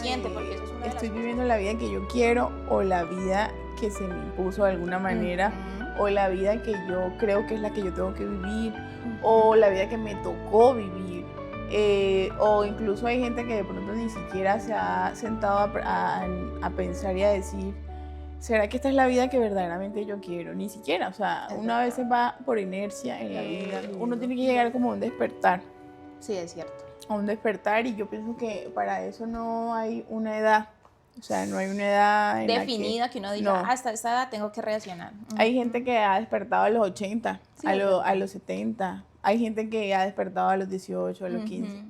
suficiente, porque eso es una de las estoy cosas. viviendo la vida que yo quiero o la vida que se me impuso de alguna manera, o la vida que yo creo que es la que yo tengo que vivir, o la vida que me tocó vivir. O incluso hay gente que de pronto ni siquiera se ha sentado a pensar y a decir, ¿será que esta es la vida que verdaderamente yo quiero? Ni siquiera, o sea, uno a veces va por inercia en la vida, uno tiene que llegar como a un despertar. Sí, es cierto. A un despertar, y yo pienso que para eso no hay una edad, o sea, no hay una edad en definida que uno diga, no. hasta esta edad tengo que reaccionar. Hay gente que ha despertado a los 80, Sí, a los 70, hay gente que ha despertado a los 18, a los 15.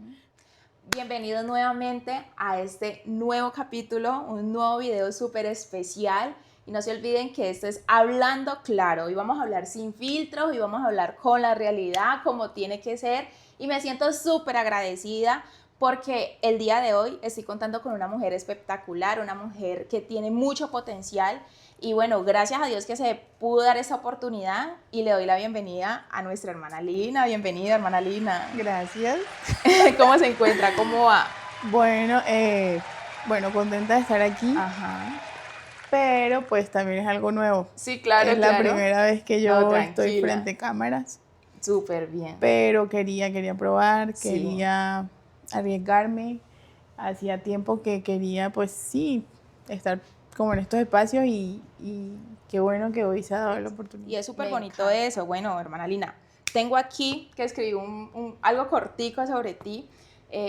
Bienvenidos nuevamente a este nuevo capítulo, un nuevo video súper especial. Y no se olviden que esto es Hablando Claro. Hoy vamos a hablar sin filtros y vamos a hablar con la realidad, como tiene que ser. Y me siento súper agradecida porque el día de hoy estoy contando con una mujer espectacular, una mujer que tiene mucho potencial. Y bueno, gracias a Dios que se pudo dar esta oportunidad y le doy la bienvenida a nuestra hermana Lina. Bienvenida, hermana Lina. Gracias. ¿Cómo se encuentra? ¿Cómo va? Bueno, contenta de estar aquí. Ajá. Pero pues también es algo nuevo. Sí, claro, es la primera vez que yo estoy frente a cámaras. Súper bien. Pero quería probar, Sí. quería arriesgarme. Hacía tiempo que quería, pues sí, estar como en estos espacios y qué bueno que hoy se ha dado la oportunidad. Y es súper bonito eso. Bueno, hermana Lina, tengo aquí que escribí algo cortico sobre ti.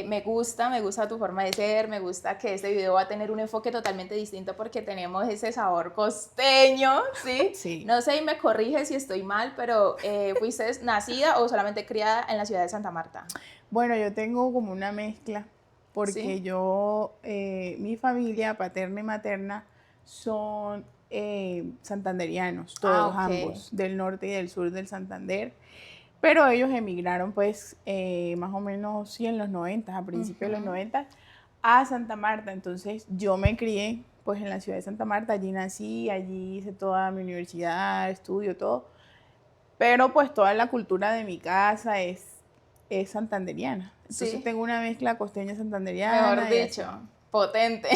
Me gusta tu forma de ser, me gusta que este video va a tener un enfoque totalmente distinto porque tenemos ese sabor costeño, ¿sí? Sí. No sé y me corrige si estoy mal, pero ¿fuiste nacida o solamente criada en la ciudad de Santa Marta? Bueno, yo tengo como una mezcla porque ¿sí? Mi familia paterna y materna son santanderianos, todos, ambos, del norte y del sur del Santander. Pero ellos emigraron pues más o menos sí en los 90, a principios de los 90, a Santa Marta. Entonces yo me crié pues en la ciudad de Santa Marta, allí nací, allí hice toda mi universidad, estudio, todo. Pero pues toda la cultura de mi casa es santanderiana. Entonces ¿sí? Tengo una mezcla costeña-santanderiana. Mejor dicho, potente.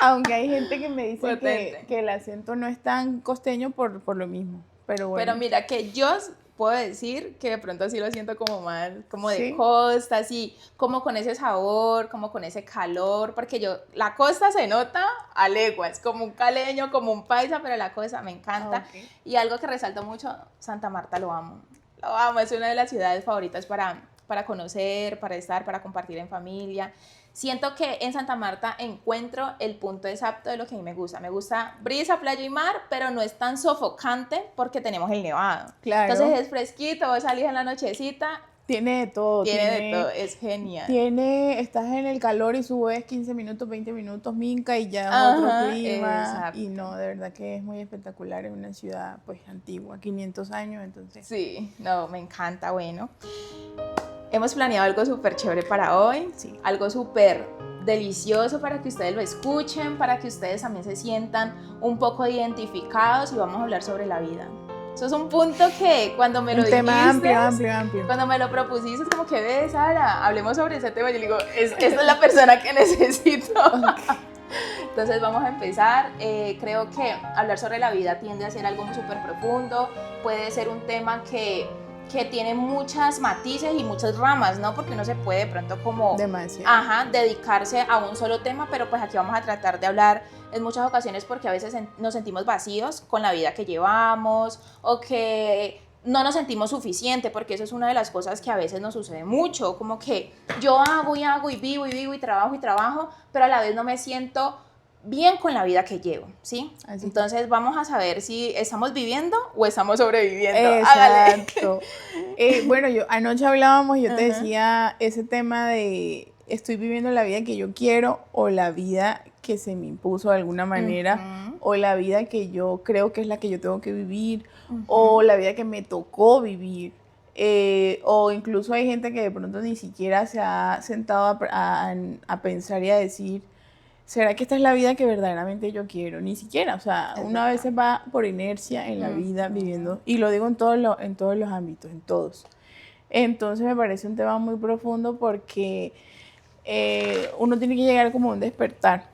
Aunque hay gente que me dice que el acento no es tan costeño por lo mismo. Pero bueno. Pero mira que yo puedo decir que de pronto sí lo siento como más, como de ¿sí? costa, así, como con ese sabor, como con ese calor, porque la costa se nota a leguas, como un caleño, como un paisa, pero la costa me encanta. Okay. Y algo que resalto mucho, Santa Marta lo amo, es una de las ciudades favoritas para conocer, para estar, para compartir en familia. Siento que en Santa Marta encuentro el punto exacto de lo que a mí me gusta. Me gusta brisa, playa y mar, pero no es tan sofocante porque tenemos el nevado. Claro. Entonces es fresquito, vos salís en la nochecita. Tiene de todo. Tiene de todo, es genial. Estás en el calor y subes 15 minutos, 20 minutos, Minca y ya es otro clima. Exacto. Y no, de verdad que es muy espectacular. Es una ciudad pues antigua, 500 años, entonces. Sí, no, me encanta, bueno. Hemos planeado algo súper chévere para hoy, sí. Algo súper delicioso para que ustedes lo escuchen, para que ustedes también se sientan un poco identificados y vamos a hablar sobre la vida. Eso es un punto que cuando me lo dijiste, tema amplio. Cuando me lo propusiste, es como que ves, Sara, hablemos sobre ese tema. Yo le digo, esta es la persona que necesito. Okay. Entonces vamos a empezar. Creo que hablar sobre la vida tiende a ser algo súper profundo, puede ser un tema que tiene muchas matices y muchas ramas, ¿no? Porque uno se puede de pronto como dedicarse a un solo tema, pero pues aquí vamos a tratar de hablar en muchas ocasiones porque a veces nos sentimos vacíos con la vida que llevamos o que no nos sentimos suficiente, porque eso es una de las cosas que a veces nos sucede mucho, como que yo hago y vivo y trabajo, pero a la vez no me siento bien con la vida que llevo, ¿sí? Así. Entonces vamos a saber si estamos viviendo o estamos sobreviviendo. Exacto. Bueno, anoche hablábamos y yo te decía ese tema de estoy viviendo la vida que yo quiero o la vida que se me impuso de alguna manera o la vida que yo creo que es la que yo tengo que vivir o la vida que me tocó vivir. O incluso hay gente que de pronto ni siquiera se ha sentado a pensar y a decir, ¿será que esta es la vida que verdaderamente yo quiero? Ni siquiera, o sea, una vez va por inercia en la vida viviendo, y lo digo en todos los ámbitos, en todos. Entonces me parece un tema muy profundo porque uno tiene que llegar como a un despertar.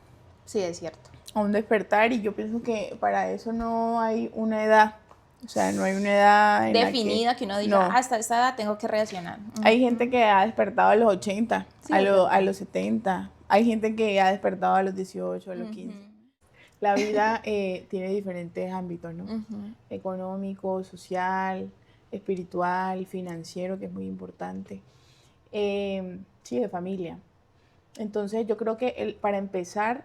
Sí, es cierto. A un despertar, y yo pienso que para eso no hay una edad. O sea, no hay una edad en definida la que uno diga, no. hasta esta edad tengo que reaccionar. Hay gente que ha despertado a los 80, Sí, a los 70. Hay gente que ha despertado a los 18, a los 15. La vida tiene diferentes ámbitos, ¿no? Económico, social, espiritual, financiero, que es muy importante. Sí, de familia. Entonces yo creo que para empezar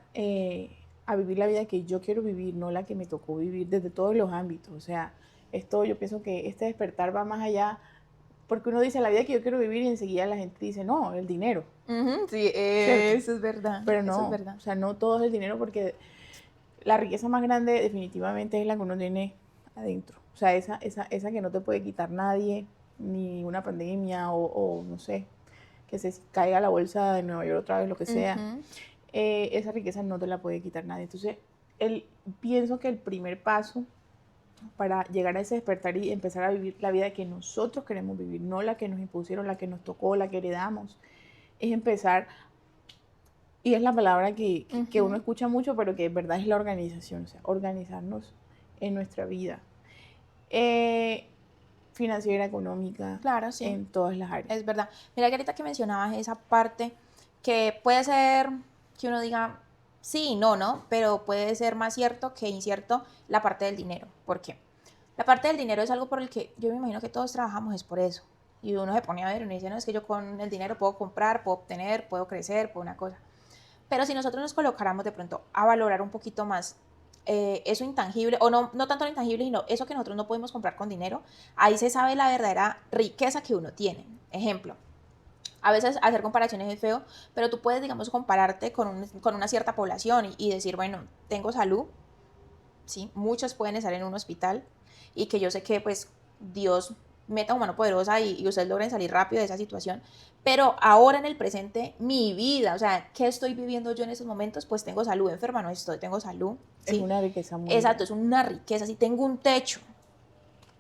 a vivir la vida que yo quiero vivir, no la que me tocó vivir desde todos los ámbitos. O sea, esto yo pienso que este despertar va más allá, porque uno dice la vida que yo quiero vivir y enseguida la gente dice, no, el dinero. Sí, eso es verdad. Pero no, eso es verdad. O sea, no todo es el dinero, porque la riqueza más grande definitivamente es la que uno tiene adentro. O sea, esa que no te puede quitar nadie, ni una pandemia o no sé, que se caiga la bolsa de Nueva York otra vez, lo que sea. Esa riqueza no te la puede quitar nadie. Entonces, pienso que el primer paso para llegar a ese despertar y empezar a vivir la vida que nosotros queremos vivir, no la que nos impusieron, la que nos tocó, la que heredamos, es empezar, y es la palabra que uno escucha mucho, pero que en verdad es la organización, o sea, organizarnos en nuestra vida. Financiera, económica, claro, sí, en todas las áreas. Es verdad. Mira que ahorita que mencionabas esa parte, que puede ser que uno diga sí, no, pero puede ser más cierto que incierto la parte del dinero. ¿Por qué? La parte del dinero es algo por el que yo me imagino que todos trabajamos, es por eso. Y uno se pone a ver y uno dice, no, es que yo con el dinero puedo comprar, puedo obtener, puedo crecer, puedo una cosa. Pero si nosotros nos colocáramos de pronto a valorar un poquito más eso intangible, o no tanto lo intangible, sino eso que nosotros no podemos comprar con dinero, ahí se sabe la verdadera riqueza que uno tiene. Ejemplo, a veces hacer comparaciones es feo, pero tú puedes, digamos, compararte con una cierta población y decir, bueno, tengo salud, ¿sí? Muchos pueden estar en un hospital y que yo sé que pues Dios meta su mano poderosa y ustedes logren salir rápido de esa situación, pero ahora en el presente, mi vida, o sea, ¿qué estoy viviendo yo en esos momentos? Pues tengo salud, enferma no estoy, tengo salud. ¿Sí? Es una riqueza muy Exacto, grande. es una riqueza, si tengo un techo,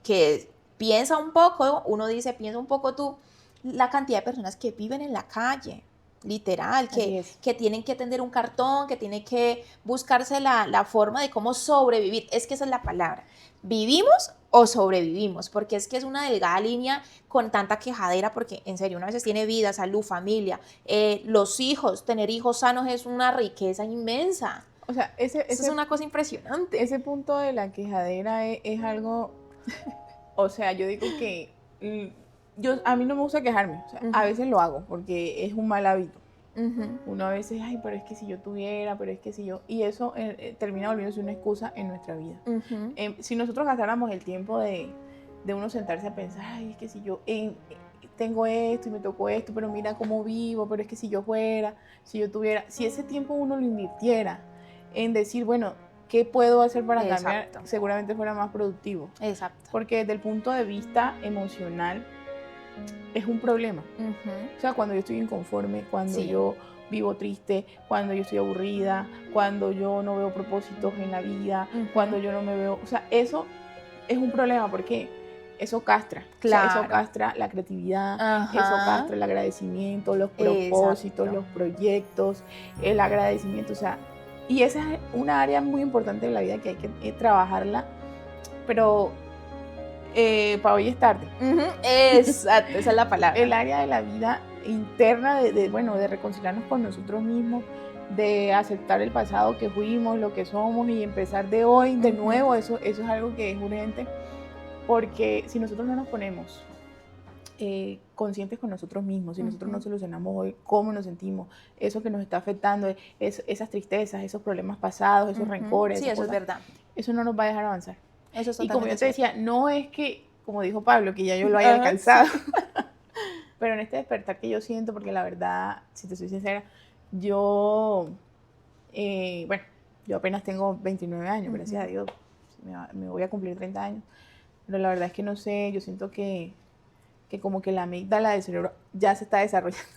que piensa un poco, uno dice, piensa un poco tú, la cantidad de personas que viven en la calle, literal, que tienen que tender un cartón, que tienen que buscarse la forma de cómo sobrevivir. Es que esa es la palabra. ¿Vivimos o sobrevivimos? Porque es que es una delgada línea con tanta quejadera, porque en serio, uno a veces tiene vida, salud, familia, los hijos, tener hijos sanos es una riqueza inmensa. O sea, eso es una cosa impresionante. Ese punto de la quejadera es algo, o sea, yo digo que a mí no me gusta quejarme, o sea, a veces lo hago porque es un mal hábito. Uno a veces, ay, pero es que si yo tuviera, pero es que si yo, y eso termina volviéndose una excusa en nuestra vida. Si nosotros gastáramos el tiempo de uno sentarse a pensar, ay, es que si yo tengo esto y me tocó esto, pero mira cómo vivo, pero es que si yo fuera, si yo tuviera, si ese tiempo uno lo invirtiera en decir, bueno, ¿qué puedo hacer para cambiar? Seguramente fuera más productivo. Exacto. Porque desde el punto de vista emocional es un problema. O sea, cuando yo estoy inconforme, cuando yo vivo triste, cuando yo estoy aburrida, cuando yo no veo propósitos en la vida, cuando yo no me veo... O sea, eso es un problema porque eso castra. Claro. O sea, eso castra la creatividad, eso castra el agradecimiento, los propósitos, los proyectos, el agradecimiento, o sea... Y esa es una área muy importante de la vida que hay que trabajarla, pero para hoy es tarde. Exacto, esa es la palabra. El área de la vida interna, de reconciliarnos con nosotros mismos, de aceptar el pasado que fuimos, lo que somos y empezar de hoy, de nuevo, eso es algo que es urgente, porque si nosotros no nos ponemos conscientes con nosotros mismos, si nosotros no solucionamos hoy cómo nos sentimos, eso que nos está afectando, esas tristezas, esos problemas pasados, esos rencores, sí, eso es verdad. Eso no nos va a dejar avanzar. Eso es y como yo te decía, no es que, como dijo Pablo, que ya yo lo haya alcanzado, pero en este despertar que yo siento, porque la verdad, si te soy sincera, yo apenas tengo 29 años, gracias a Dios, me voy a cumplir 30 años, pero la verdad es que no sé, yo siento que como que la amígdala del cerebro ya se está desarrollando,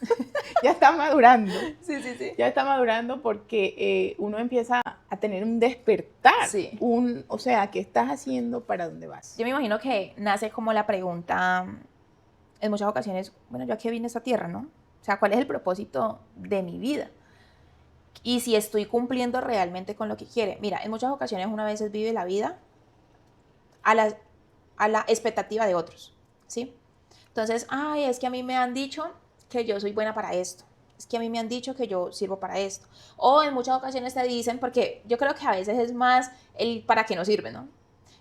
ya está madurando. Sí. Ya está madurando porque uno empieza a tener un despertar. Sí. O sea, ¿qué estás haciendo? ¿Para dónde vas? Yo me imagino que nace como la pregunta, en muchas ocasiones, bueno, ¿yo a qué vine a esta tierra, no? sea, ¿cuál es el propósito de mi vida? Y si estoy cumpliendo realmente con lo que quiere. Mira, en muchas ocasiones una vez vive la vida a la expectativa de otros, ¿sí? Entonces, ay, es que a mí me han dicho que yo soy buena para esto. Es que a mí me han dicho que yo sirvo para esto. O en muchas ocasiones te dicen, porque yo creo que a veces es más el para qué no sirve, ¿no?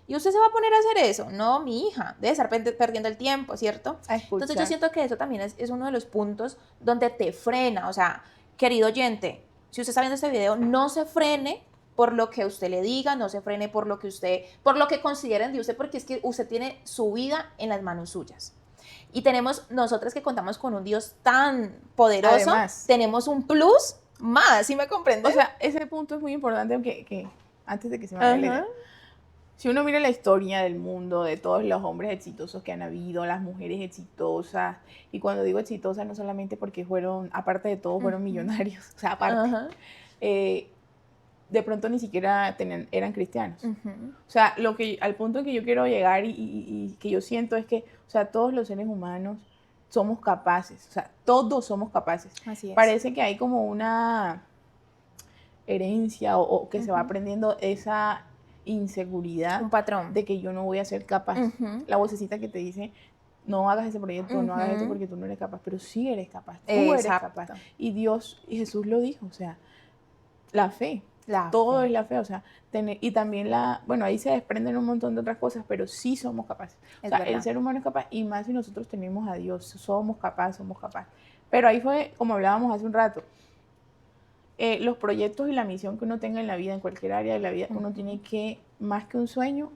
¿Y usted se va a poner a hacer eso? No, mi hija, debe estar perdiendo el tiempo, ¿cierto? Entonces yo siento que eso también es uno de los puntos donde te frena. O sea, querido oyente, si usted está viendo este video, no se frene por lo que usted le diga, no se frene por lo que consideren de usted, porque es que usted tiene su vida en las manos suyas. Y tenemos, nosotras que contamos con un Dios tan poderoso, además, tenemos un plus más, ¿sí me comprendes? O sea, ese punto es muy importante, que antes de que se me vaya la idea. Si uno mira la historia del mundo, de todos los hombres exitosos que han habido, las mujeres exitosas, y cuando digo exitosas no solamente porque fueron, aparte de todo, fueron millonarios, o sea, aparte, de pronto ni siquiera eran cristianos. O sea, al punto en que yo quiero llegar y que yo siento es que, o sea, todos los seres humanos somos capaces, o sea, todos somos capaces. Así es. Parece que hay como una herencia o que se va aprendiendo esa inseguridad, un patrón de que yo no voy a ser capaz. La vocecita que te dice, no hagas ese proyecto, no hagas esto porque tú no eres capaz, pero sí eres capaz, tú eres capaz. Y Dios y Jesús lo dijo, o sea, la fe. Todo es la fe, o sea, y también bueno, ahí se desprenden un montón de otras cosas, pero sí somos capaces. O sea, el ser humano es capaz, y más si nosotros tenemos a Dios, somos capaces. Pero ahí fue, como hablábamos hace un rato, los proyectos y la misión que uno tenga en la vida, en cualquier área de la vida, uno tiene que, más que un sueño,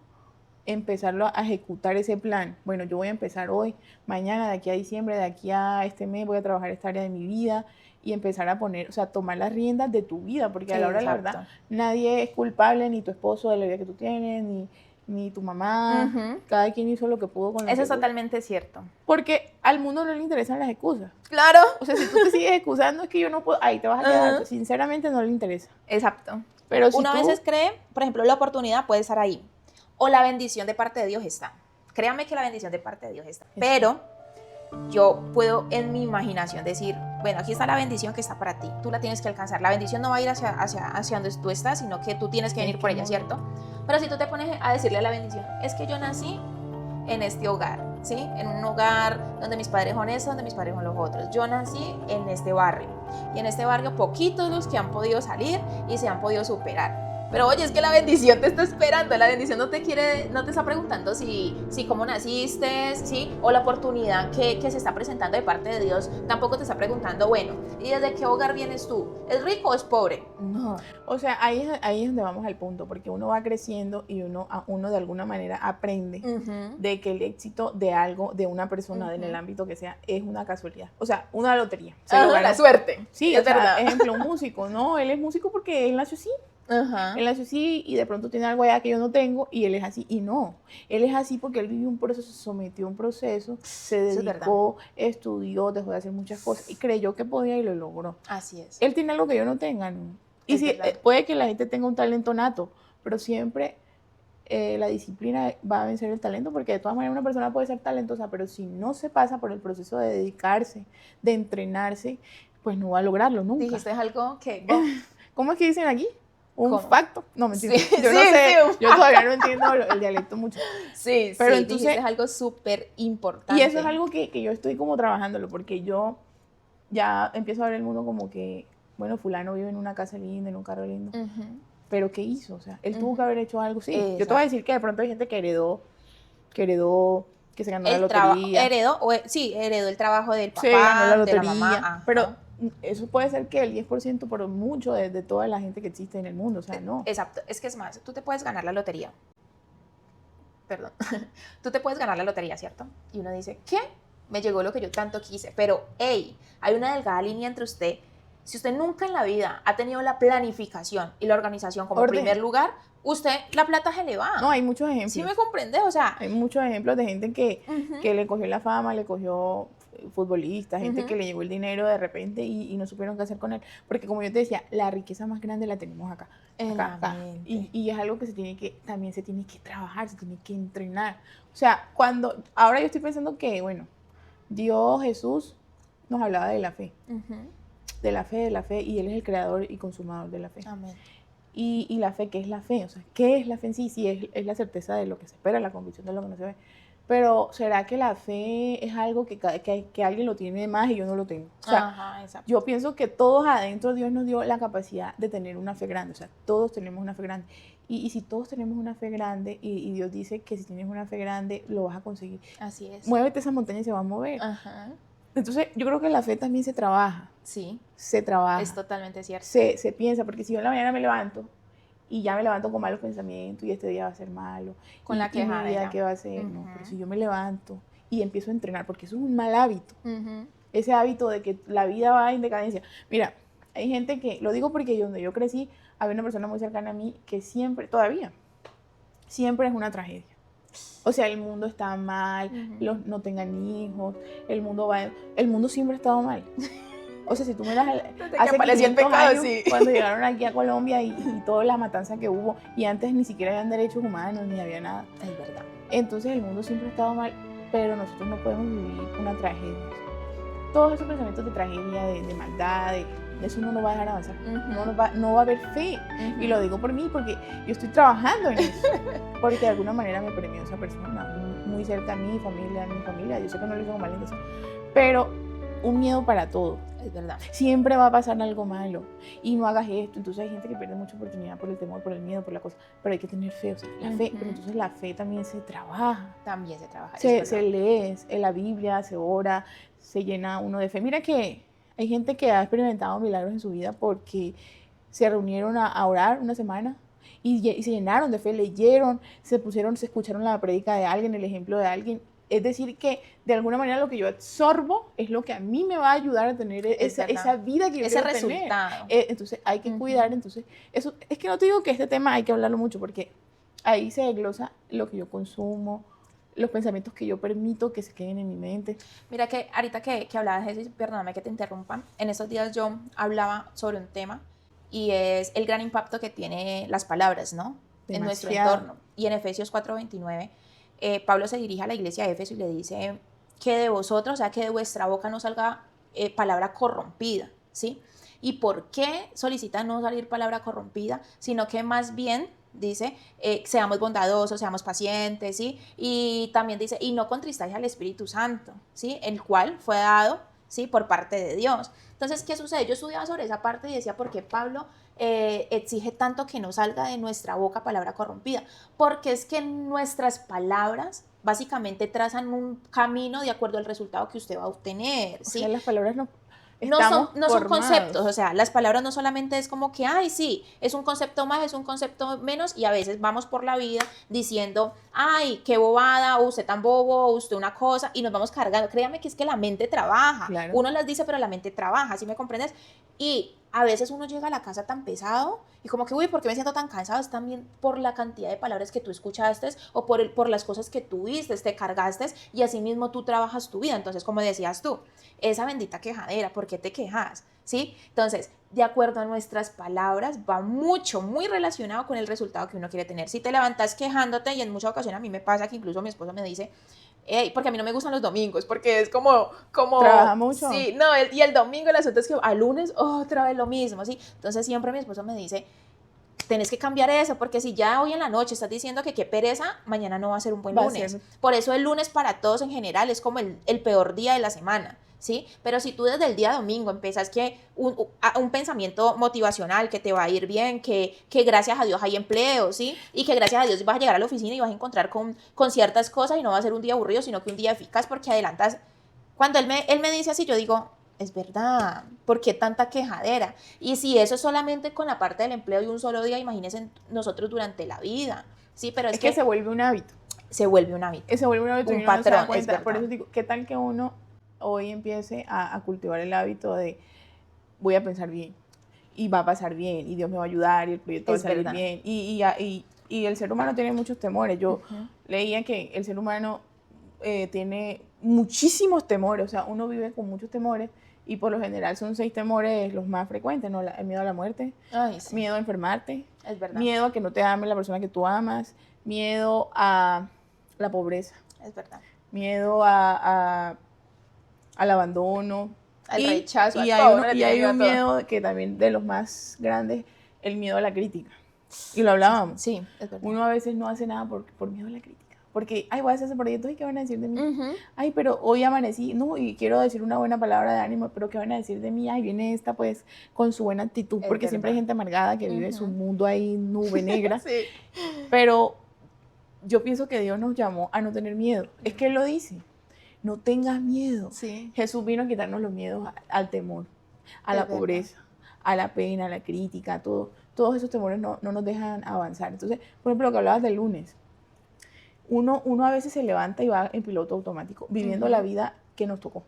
empezarlo a ejecutar ese plan. Bueno, yo voy a empezar hoy, mañana, de aquí a diciembre, de aquí a este mes, voy a trabajar esta área de mi vida, y empezar a poner, o sea, tomar las riendas de tu vida, porque a la hora de la verdad, nadie es culpable, ni tu esposo de la vida que tú tienes, ni tu mamá, cada quien hizo lo que pudo con lo Eso es totalmente cierto. Porque al mundo no le interesan las excusas. Claro. O sea, si tú te sigues excusando, es que yo no puedo, ahí te vas a quedar, sinceramente no le interesa. Exacto. Pero si uno a veces cree, por ejemplo, la oportunidad puede estar ahí, o la bendición de parte de Dios está. Créame que la bendición de parte de Dios está. Pero yo puedo en mi imaginación decir, bueno, aquí está la bendición que está para ti, tú la tienes que alcanzar. La bendición no va a ir hacia donde tú estás, sino que tú tienes que venir por ella, ¿cierto? Pero si tú te pones a decirle a la bendición, es que yo nací en este hogar, ¿sí? En un hogar donde mis padres son estos, donde mis padres son los otros. Yo nací en este barrio, y en este barrio poquitos los que han podido salir y se han podido superar. Pero oye, es que la bendición te está esperando, la bendición no te está preguntando si cómo naciste, ¿sí? O la oportunidad que se está presentando de parte de Dios, tampoco te está preguntando, bueno, ¿y desde qué hogar vienes tú? ¿Es rico o es pobre? No. O sea, ahí es donde vamos al punto, porque uno va creciendo y uno de alguna manera aprende de que el éxito de algo, de una persona, en el ámbito que sea, es una casualidad. O sea, una lotería. La suerte. Sí, es verdad. Ejemplo, un músico, ¿no? Él es músico porque él nació así. Él nació así y de pronto tiene algo allá que yo no tengo y él es así. Y no, él es así porque él vivió un proceso, se sometió a un proceso, se dedicó, estudió, dejó de hacer muchas cosas y creyó que podía y lo logró. Así es. Él tiene algo que yo no tenga, ¿no? Y sí, puede que la gente tenga un talento nato, pero siempre la disciplina va a vencer el talento, porque de todas maneras una persona puede ser talentosa, pero si no se pasa por el proceso de dedicarse, de entrenarse, pues no va a lograrlo nunca. Dijiste algo que... ¿Cómo es que dicen aquí? Un ¿Cómo? facto. No, mentira. Sí, yo no sé. Yo todavía no entiendo el dialecto mucho. Sí, pero sí, entonces es algo súper importante. Y eso es algo que yo estoy como trabajándolo, porque yo ya empiezo a ver el mundo como que, bueno, fulano vive en una casa linda, en un carro lindo. Pero ¿qué hizo? O sea, él tuvo que haber hecho algo. Sí, yo te voy a decir que de pronto hay gente que heredó, que se ganó la lotería. Heredó el trabajo del papá, ganó la lotería, de la mamá. Pero eso puede ser que el 10% por mucho de toda la gente que existe en el mundo, o sea, no. Exacto, es que es más, tú te puedes ganar la lotería. Perdón. Tú te puedes ganar la lotería, ¿cierto? Y uno dice, ¿qué? Me llegó lo que yo tanto quise. Pero, hey, hay una delgada línea entre usted. Si usted nunca en la vida ha tenido la planificación y la organización como primer lugar, usted, la plata se le va. No, hay muchos ejemplos. ¿Sí me comprendes? O sea, hay muchos ejemplos de gente que le cogió la fama, le cogió futbolistas, gente que le llegó el dinero de repente y no supieron qué hacer con él. Porque como yo te decía, la riqueza más grande la tenemos acá. Y es algo que también se tiene que trabajar, se tiene que entrenar. O sea, ahora yo estoy pensando que, bueno, Dios, Jesús, nos hablaba de la fe. Uh-huh. De la fe, y Él es el creador y consumador de la fe. Amén. Y la fe, ¿qué es la fe? O sea, ¿qué es la fe en sí? Sí, es la certeza de lo que se espera, la convicción de lo que no se ve. Pero ¿será que la fe es algo que alguien lo tiene más y yo no lo tengo? O sea, ajá, exacto. yo pienso que todos adentro Dios nos dio la capacidad de tener una fe grande. O sea, todos tenemos una fe grande. Y si todos tenemos una fe grande, y Dios dice que si tienes una fe grande, lo vas a conseguir. Así es. Muévete esa montaña y se va a mover. Ajá. Entonces, yo creo que la fe también se trabaja. Sí. Se trabaja. Es totalmente cierto. Se piensa, porque si yo en la mañana me levanto y ya me levanto con malos pensamientos y este día va a ser malo, con la quejadera, mi vida, ¿qué va a ser? No, pero si yo me levanto y empiezo a entrenar, porque eso es un mal hábito, ese hábito de que la vida va en decadencia. Mira, hay gente que, lo digo porque donde yo crecí, había una persona muy cercana a mí que siempre es una tragedia. O sea, el mundo está mal, no tengan hijos, el mundo siempre ha estado mal. O sea, si tú miras hace 500 años, sí, cuando llegaron aquí a Colombia y toda la matanza que hubo, y antes ni siquiera habían derechos humanos, ni había nada. Es verdad. Entonces el mundo siempre ha estado mal, pero nosotros no podemos vivir una tragedia. Todos esos pensamientos de tragedia, de maldad, de eso no nos va a dejar avanzar. No va a haber fe. Y lo digo por mí, porque yo estoy trabajando en eso. Porque de alguna manera me premió esa persona, muy cerca a mi familia. Yo sé que no lo hizo con mala intención, pero un miedo para todo. Es verdad. Siempre va a pasar algo malo. Y no hagas esto. Entonces hay gente que pierde mucha oportunidad por el temor, por el miedo, por la cosa. Pero hay que tener fe, o sea, la fe. Pero entonces la fe también se trabaja. También se trabaja. Se lee en la Biblia, se ora, se llena uno de fe. Mira que hay gente que ha experimentado milagros en su vida porque se reunieron a orar una semana y se llenaron de fe, leyeron, se escucharon la prédica de alguien, el ejemplo de alguien. Es decir, que de alguna manera lo que yo absorbo es lo que a mí me va a ayudar a tener esa vida que yo quiero resultado. tener. Entonces hay que cuidar. Entonces, eso es que no te digo que este tema hay que hablarlo mucho, porque ahí se desglosa lo que yo consumo, los pensamientos que yo permito que se queden en mi mente. Mira que ahorita que hablabas de eso, perdóname que te interrumpa, en estos días yo hablaba sobre un tema y es el gran impacto que tienen las palabras, ¿no? Demasiado. En nuestro entorno. Y en Efesios 4:29, Pablo se dirige a la iglesia de Éfeso y le dice que de vosotros, o sea, que de vuestra boca no salga palabra corrompida, ¿sí? ¿Y por qué solicita no salir palabra corrompida? Sino que más bien dice, seamos bondadosos, seamos pacientes, ¿sí? Y también dice, y no contristáis al Espíritu Santo, ¿sí? El cual fue dado, ¿sí? Por parte de Dios. Entonces, ¿qué sucede? Yo estudiaba sobre esa parte y decía, ¿por qué Pablo exige tanto que no salga de nuestra boca palabra corrompida? Porque es que nuestras palabras básicamente trazan un camino de acuerdo al resultado que usted va a obtener, ¿sí? O sea, las palabras no son conceptos, o sea, las palabras no solamente es como que, ay, sí, es un concepto más, es un concepto menos, y a veces vamos por la vida diciendo, ay, qué bobada, o usted tan bobo, o usted una cosa, y nos vamos cargando. Créame que es que la mente trabaja, claro. Uno las dice, pero la mente trabaja, ¿sí me comprendes? Y a veces uno llega a la casa tan pesado y como que, uy, ¿por qué me siento tan cansado? Es también por la cantidad de palabras que tú escuchaste o por las cosas que tú viste, te cargaste, y así mismo tú trabajas tu vida. Entonces, como decías tú, esa bendita quejadera, ¿por qué te quejas? ¿Sí? Entonces, de acuerdo a nuestras palabras, va muy relacionado con el resultado que uno quiere tener. Si te levantas quejándote, y en muchas ocasiones a mí me pasa que incluso mi esposo me dice, porque a mí no me gustan los domingos, porque es como trabaja mucho. Sí, no, y el domingo el asunto es que al lunes otra vez lo mismo, ¿sí? Entonces siempre mi esposo me dice, tenés que cambiar eso, porque si ya hoy en la noche estás diciendo que qué pereza, mañana no va a ser un buen lunes. Por eso el lunes para todos en general es como el peor día de la semana, ¿sí? Pero si tú desde el día domingo empiezas que un pensamiento motivacional, que te va a ir bien, que gracias a Dios hay empleo, ¿sí? Y que gracias a Dios vas a llegar a la oficina y vas a encontrar con ciertas cosas y no va a ser un día aburrido, sino que un día eficaz, porque adelantas. Cuando él me dice así, yo digo, es verdad, ¿por qué tanta quejadera? Y si eso es solamente con la parte del empleo y un solo día, imagínense nosotros durante la vida, ¿sí? Pero es que se vuelve un hábito. Se vuelve un hábito. Se vuelve un hábito, un patrón, no se da cuenta. Por eso digo, ¿qué tal que uno hoy empiece a cultivar el hábito de voy a pensar bien y va a pasar bien y Dios me va a ayudar y el proyecto va a salir bien? Y el ser humano tiene muchos temores. Yo leía que el ser humano tiene muchísimos temores, o sea, uno vive con muchos temores y por lo general son 6 temores los más frecuentes, ¿no? El miedo a la muerte, miedo a enfermarte, miedo a que no te ame la persona que tú amas, miedo a la pobreza, miedo al abandono, al rechazo, y a todo. hay un miedo que también de los más grandes, el miedo a la crítica. Y lo hablábamos. Sí, es verdad. Uno a veces no hace nada por miedo a la crítica. Porque, ay, voy a hacer ese proyecto y ¿qué van a decir de mí? Ay, pero hoy amanecí, no, y quiero decir una buena palabra de ánimo, pero ¿qué van a decir de mí? Ay, viene esta pues con su buena actitud, porque siempre hay gente amargada que vive su mundo ahí, nube negra. Sí. Pero yo pienso que Dios nos llamó a no tener miedo. Es que Él lo dice, no tengas miedo. Sí. Jesús vino a quitarnos los miedos al temor, a la pobreza, a la pena, a la crítica, a todo. Todos esos temores no nos dejan avanzar. Entonces, por ejemplo, lo que hablabas del lunes, uno a veces se levanta y va en piloto automático, viviendo la vida que nos tocó,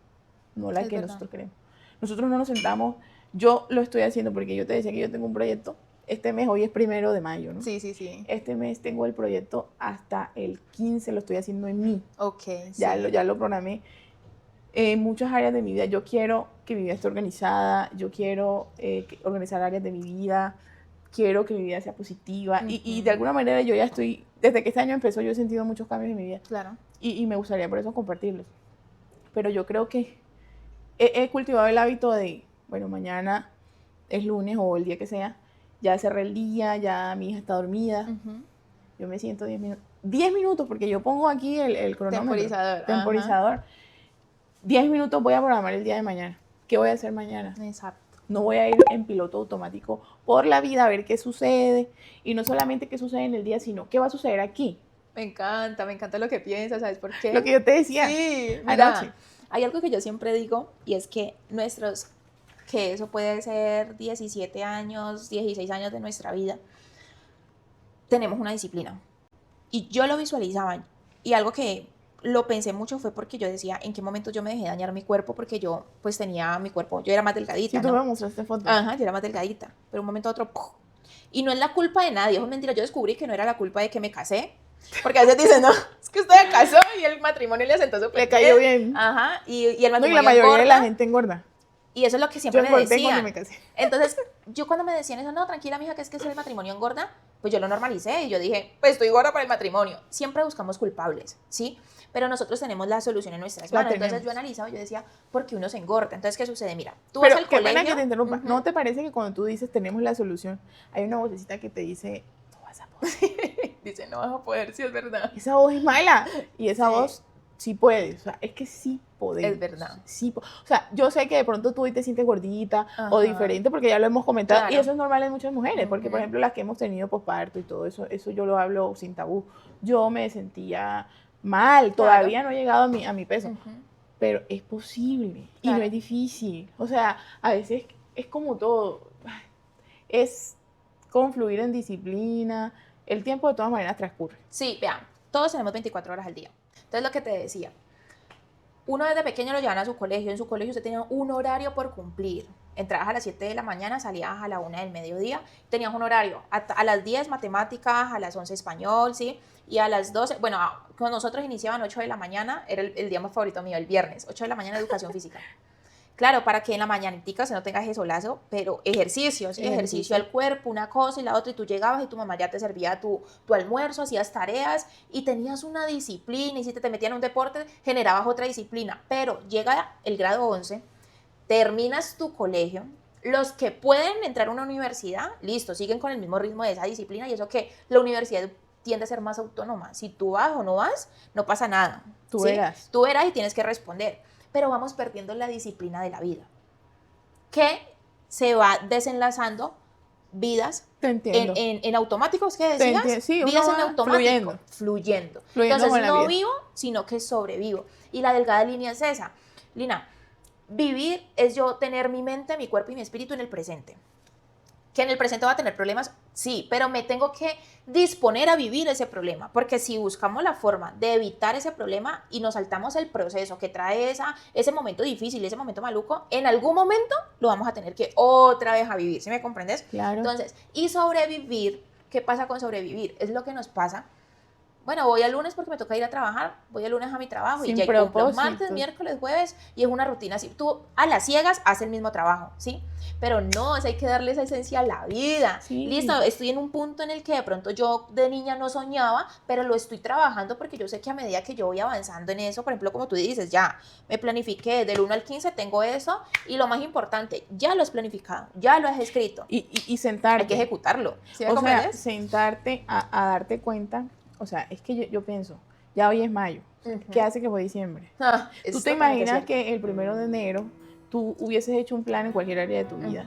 no la que nosotros queremos. Nosotros no nos sentamos, yo lo estoy haciendo porque yo te decía que yo tengo un proyecto, este mes, hoy es 1 de mayo, ¿no? Sí, sí, sí. Este mes tengo el proyecto hasta el 15, lo estoy haciendo en mí. Ok, ya lo programé. En muchas áreas de mi vida, yo quiero que mi vida esté organizada, yo quiero organizar áreas de mi vida, quiero que mi vida sea positiva y de alguna manera yo ya estoy, desde que este año empezó yo he sentido muchos cambios en mi vida. Claro. Y me gustaría por eso compartirlos. Pero yo creo que he cultivado el hábito de, bueno, mañana es lunes o el día que sea, ya cerré el día, ya mi hija está dormida, yo me siento 10 minutos. 10 minutos, porque yo pongo aquí el cronómetro. Temporizador. 10 minutos voy a programar el día de mañana. ¿Qué voy a hacer mañana? Exacto. No voy a ir en piloto automático por la vida a ver qué sucede. Y no solamente qué sucede en el día, sino qué va a suceder aquí. Me encanta lo que piensas, ¿sabes por qué? Lo que yo te decía. Sí, anoche. Hay algo que yo siempre digo y es que que eso puede ser 17 años, 16 años de nuestra vida, tenemos una disciplina. Y yo lo visualizaba y algo que lo pensé mucho fue porque yo decía, ¿en qué momento yo me dejé dañar mi cuerpo? Porque yo pues tenía mi cuerpo, yo era más delgadita, Sí, tú me mostraste fotos. Ajá, yo era más delgadita, pero un momento a otro, ¡puf! Y no es la culpa de nadie, es mentira, yo descubrí que no era la culpa de que me casé, porque a veces dicen, no, es que usted se casó y el matrimonio le asentó súper bien. Le cayó bien. Ajá, y el matrimonio no, y la mayoría engorda, de la gente engorda. Y eso es lo que siempre yo me decían. Cuando me casé. Entonces, yo cuando me decían eso, no, tranquila, mija, que es el matrimonio engorda, pues yo lo normalicé y yo dije, pues estoy gorda para el matrimonio. Siempre buscamos culpables, ¿sí? Pero nosotros tenemos la solución en nuestras manos. Entonces yo analizaba y yo decía, ¿por qué uno se engorda? Entonces, ¿qué sucede? Mira, tú vas al colegio. Pena que te interrumpa. ¿No te parece que cuando tú dices tenemos la solución, hay una vocecita que te dice, no vas a poder? Dice, no vas a poder, sí es verdad. Esa voz es mala. Y esa voz sí puede. O sea, es que sí podemos. Es verdad. Sí, o sea, yo sé que de pronto tú hoy te sientes gordita o diferente, porque ya lo hemos comentado. Claro. Y eso es normal en muchas mujeres, porque por ejemplo las que hemos tenido posparto y todo eso yo lo hablo sin tabú. Yo me sentía mal, todavía no he llegado a mi peso, pero es posible y no es difícil. O sea, a veces es como todo, es confluir en disciplina, el tiempo de todas maneras transcurre. Sí, vean, todos tenemos 24 horas al día. Entonces lo que te decía, uno desde pequeño lo llevan a su colegio, en su colegio usted tenía un horario por cumplir. Entrabas a las 7 de la mañana, salías a la 1 del mediodía, tenías un horario, a las 10 matemáticas, a las 11 español, ¿sí? Y a las 12, bueno, con nosotros iniciaban 8 de la mañana, era el día más favorito mío, el viernes, 8 de la mañana educación física. Claro, para que en la mañanitica se no tengas ese solazo, pero ejercicio, ¿sí? Ejercicio al cuerpo, una cosa y la otra, y tú llegabas y tu mamá ya te servía tu almuerzo, hacías tareas y tenías una disciplina, y si te metían en un deporte, generabas otra disciplina. Pero llega el grado 11, terminas tu colegio, los que pueden entrar a una universidad, listo, siguen con el mismo ritmo de esa disciplina, y eso que la universidad tiende a ser más autónoma. Si tú vas o no vas, no pasa nada. Tú verás. Tú verás y tienes que responder. Pero vamos perdiendo la disciplina de la vida, que se va desenlazando vidas en automáticos, ¿qué decías? Sí, vidas en automático, fluyendo. Entonces no vivo, sino que sobrevivo. Y la delgada línea es esa. Lina, vivir es yo tener mi mente, mi cuerpo y mi espíritu en el presente. Que en el presente va a tener problemas, sí, pero me tengo que disponer a vivir ese problema, porque si buscamos la forma de evitar ese problema y nos saltamos el proceso que trae ese momento difícil, ese momento maluco, en algún momento lo vamos a tener que otra vez a vivir, ¿sí me comprendes? Claro. Entonces, y sobrevivir, ¿qué pasa con sobrevivir? Es lo que nos pasa bueno, voy el lunes porque me toca ir a trabajar, voy el lunes a mi trabajo Sin y ya cumplo propósito. martes, miércoles, jueves y es una rutina así. Tú a las ciegas haces el mismo trabajo, ¿sí? Pero no, hay que darle esa esencia a la vida. Sí. Listo, estoy en un punto en el que de pronto yo de niña no soñaba, pero lo estoy trabajando porque yo sé que a medida que yo voy avanzando en eso, por ejemplo, como tú dices, ya me planifiqué del 1 al 15, tengo eso y lo más importante, ya lo has planificado, ya lo has escrito. Y sentarte. Hay que ejecutarlo. ¿Sí me o sea, comprendes? sentarte a darte cuenta. O sea, es que yo pienso, ya hoy es mayo. ¿Qué hace que fue diciembre? ¿Tú te imaginas que el 1 de enero tú hubieses hecho un plan en cualquier área de tu vida?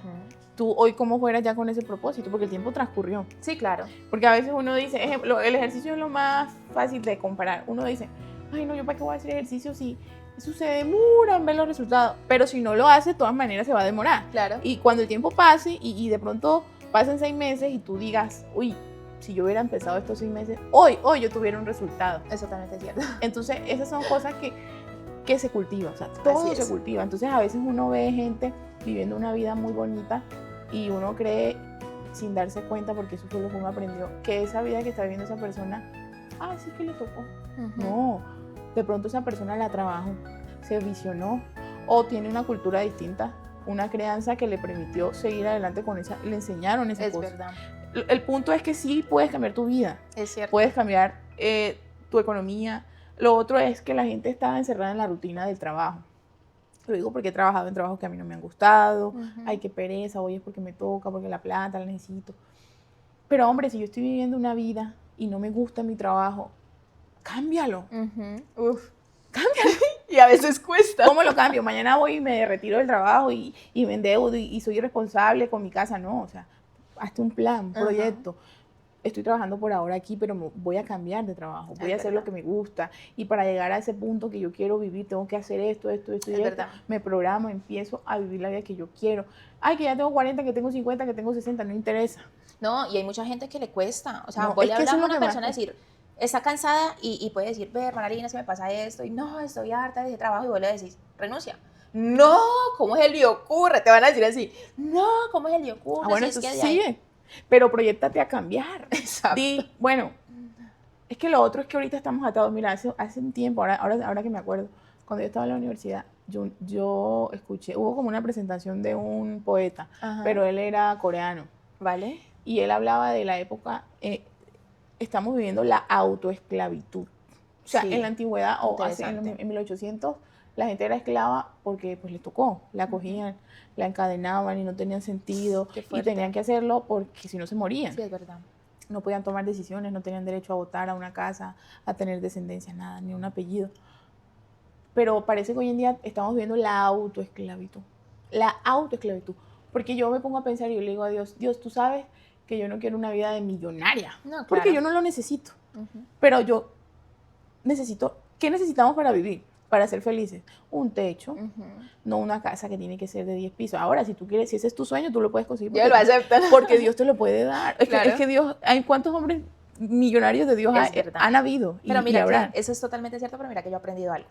Tú hoy cómo fueras ya con ese propósito, porque el tiempo transcurrió. Sí, claro. Porque a veces uno dice, ejemplo, el ejercicio es lo más fácil de comparar. Uno dice, ay no, yo para qué voy a hacer ejercicio si eso se demora en ver los resultados. Pero si no lo hace, de todas maneras se va a demorar. Claro. Y cuando el tiempo pase y de pronto pasen 6 meses y tú digas, uy, si yo hubiera empezado estos 6 meses, hoy yo tuviera un resultado. Eso también es cierto. Entonces, esas son cosas que se cultivan, o sea, todo se cultiva. Entonces, a veces uno ve gente viviendo una vida muy bonita y uno cree, sin darse cuenta, porque eso fue lo que uno aprendió, que esa vida que está viviendo esa persona, sí que le tocó. No, de pronto esa persona la trabajó, se visionó o tiene una cultura distinta, una crianza que le permitió seguir adelante con esa, le enseñaron esa cosa. Es verdad. El punto es que sí puedes cambiar tu vida. Es cierto. Puedes cambiar tu economía. Lo otro es que la gente está encerrada en la rutina del trabajo. Lo digo porque he trabajado en trabajos que a mí no me han gustado. Ay, qué pereza, hoy es porque me toca, porque la plata la necesito. Pero hombre, si yo estoy viviendo una vida y no me gusta mi trabajo, cámbialo. Cámbialo. Y a veces cuesta. ¿Cómo lo cambio? Mañana voy y me retiro del trabajo y me endeudo y soy irresponsable con mi casa. No, o sea, hazte un plan, un proyecto. Estoy trabajando por ahora aquí, pero voy a cambiar de trabajo, voy a hacer lo que me gusta. Y para llegar a ese punto que yo quiero vivir, tengo que hacer esto y esto. Me programo, empiezo a vivir la vida que yo quiero. Ay, que ya tengo 40, que tengo 50, que tengo 60, no interesa. No, y hay mucha gente que le cuesta. O sea, vos le hablas a una persona decir, está cansada y puede decir, ve, Marina, se me pasa esto, y no, estoy harta de ese trabajo, y vos le decís, renuncia. No, ¿cómo se le ocurre? Te van a decir así, no, ¿cómo se le ocurre? Bueno, si es que sigue. Pero proyéctate a cambiar. Exacto. Bueno, es que lo otro es que ahorita estamos atados. Mira, hace un tiempo, ahora que me acuerdo, cuando yo estaba en la universidad, yo escuché, hubo como una presentación de un poeta, pero él era coreano. ¿Vale? Y él hablaba de la época, estamos viviendo la autoesclavitud. O sea, en la antigüedad, o en 1800, la gente era esclava porque pues les tocó, la cogían, la encadenaban y no tenían sentido y tenían que hacerlo porque si no se morían. Sí, es verdad. No podían tomar decisiones, no tenían derecho a votar, a una casa, a tener descendencia, nada, ni un apellido. Pero parece que hoy en día estamos viviendo la autoesclavitud. La autoesclavitud. Porque yo me pongo a pensar y yo le digo a Dios, Dios, tú sabes que yo no quiero una vida de millonaria. No, claro. Porque yo no lo necesito. Pero yo necesito, ¿qué necesitamos para vivir? Para ser felices, un techo, no una casa que tiene que ser de 10 pisos. Ahora, si tú quieres, si ese es tu sueño, tú lo puedes conseguir. Ya lo aceptan. Porque Dios te lo puede dar. Es que Dios, hay cuántos hombres millonarios de Dios han habido. Pero mira, eso es totalmente cierto, pero mira que yo he aprendido algo.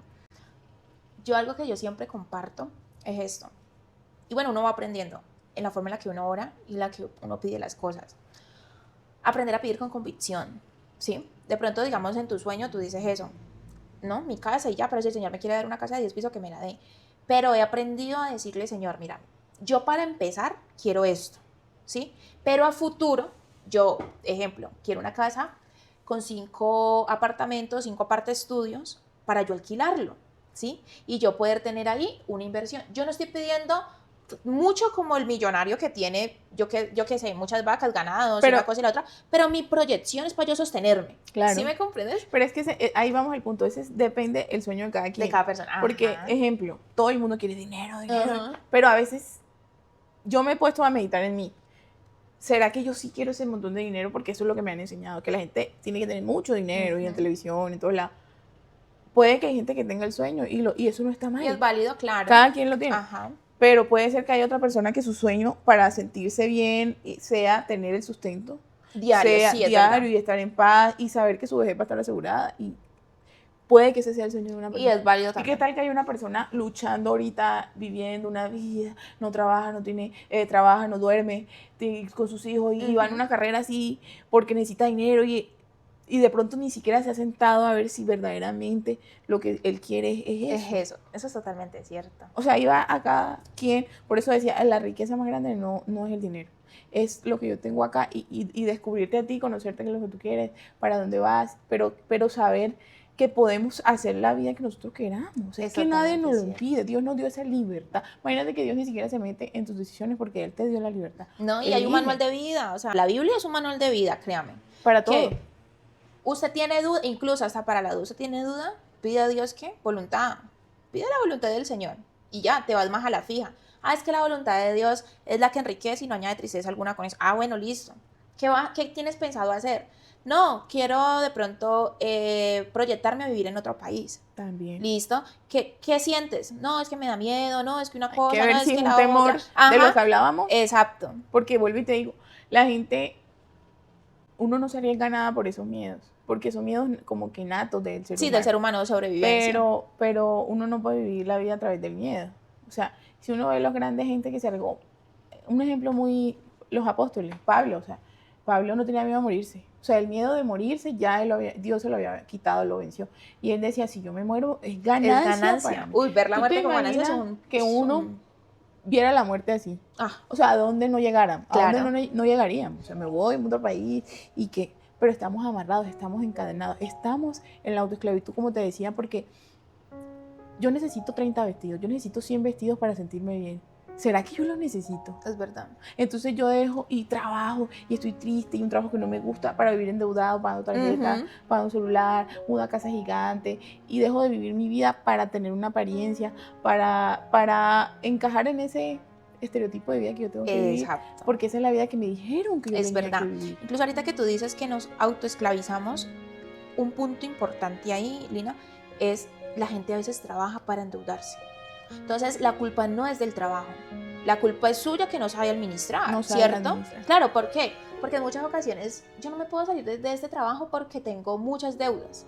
Algo que yo siempre comparto es esto. Y bueno, uno va aprendiendo en la forma en la que uno ora y en la que uno pide las cosas. Aprender a pedir con convicción, ¿sí? De pronto, digamos, en tu sueño tú dices eso. No, mi casa y ya, pero si el Señor me quiere dar una casa de 10 pisos, que me la dé. Pero he aprendido a decirle, Señor, mira, yo para empezar quiero esto, ¿sí? Pero a futuro, yo, ejemplo, quiero una casa con 5 apartamentos, 5 estudios para yo alquilarlo, ¿sí? Y yo poder tener ahí una inversión. Yo no estoy pidiendo mucho como el millonario que tiene, yo que sé, muchas vacas, ganados, una cosa y la otra, pero mi proyección es para yo sostenerme. Claro. ¿Sí me comprendes? Pero es que ahí vamos al punto, depende el sueño de cada quien. De cada persona. Porque, ejemplo, todo el mundo quiere dinero, pero a veces yo me he puesto a meditar en mí. ¿Será que yo sí quiero ese montón de dinero? Porque eso es lo que me han enseñado, que la gente tiene que tener mucho dinero y en televisión, en todos lados. Puede que hay gente que tenga el sueño y eso no está mal. Y es válido, claro. Cada quien lo tiene. Pero puede ser que haya otra persona que su sueño para sentirse bien sea tener el sustento diario y estar en paz y saber que su vejez va a estar asegurada. Y puede que ese sea el sueño de una persona. Y es válido también. ¿Y qué tal que hay una persona luchando ahorita, viviendo una vida, no trabaja, no tiene, no duerme con sus hijos y va en una carrera así porque necesita dinero y y de pronto ni siquiera se ha sentado a ver si verdaderamente lo que él quiere es eso. Eso es totalmente cierto. O sea, iba a cada quien, por eso decía, la riqueza más grande no es el dinero, es lo que yo tengo acá y descubrirte a ti, conocerte en lo que tú quieres, para dónde vas, pero saber que podemos hacer la vida que nosotros queramos. Es que nadie nos lo impide. Dios nos dio esa libertad. Imagínate que Dios ni siquiera se mete en tus decisiones porque Él te dio la libertad. No, y hay un manual de vida. O sea, la Biblia es un manual de vida, créame. Para todo. Usted tiene duda, incluso hasta para la duda, usted tiene duda, pide a Dios ¿qué? Voluntad. Pide la voluntad del Señor. Y ya, te vas más a la fija. Es que la voluntad de Dios es la que enriquece y no añade tristeza alguna con eso. Bueno, listo. ¿Qué tienes pensado hacer? No, quiero de pronto proyectarme a vivir en otro país. También. ¿Listo? ¿Qué sientes? No, es que me da miedo, no, es que una cosa, no, es que un temor de lo que hablábamos. Exacto. Porque vuelvo y te digo, la gente, uno no se arriesga nada por esos miedos, porque son miedos como que natos del ser humano. Sí, del ser humano de sobrevivencia. Pero uno no puede vivir la vida a través del miedo. O sea, si uno ve los grandes gente que se arriesgó, un ejemplo los apóstoles, Pablo, o sea, Pablo no tenía miedo a morirse. O sea, el miedo de morirse ya Dios se lo había quitado, lo venció. Y él decía, si yo me muero, es ganancia. Para mí. Ver la muerte como ganancia que uno viera la muerte así. O sea, ¿a dónde no llegaran? Claro. ¿A dónde no llegaríamos? O sea, me voy a otro país y que... Pero estamos amarrados, estamos encadenados, estamos en la autoesclavitud, como te decía, porque yo necesito 30 vestidos, yo necesito 100 vestidos para sentirme bien. ¿Será que yo los necesito? Es verdad. Entonces yo dejo y trabajo y estoy triste y un trabajo que no me gusta para vivir endeudado, pagando tarjeta, pagando celular, una casa gigante y dejo de vivir mi vida para tener una apariencia, para encajar en ese estereotipo de vida que yo tengo que vivir. Exacto. Porque esa es la vida que me dijeron que yo tenía verdad. que vivir. Incluso ahorita que tú dices que nos autoesclavizamos, un punto importante ahí, Lina, es la gente a veces trabaja para endeudarse. Entonces, la culpa no es del trabajo. La culpa es suya que no sabe administrar, ¿cierto? Claro, ¿por qué? Porque en muchas ocasiones yo no me puedo salir de este trabajo porque tengo muchas deudas.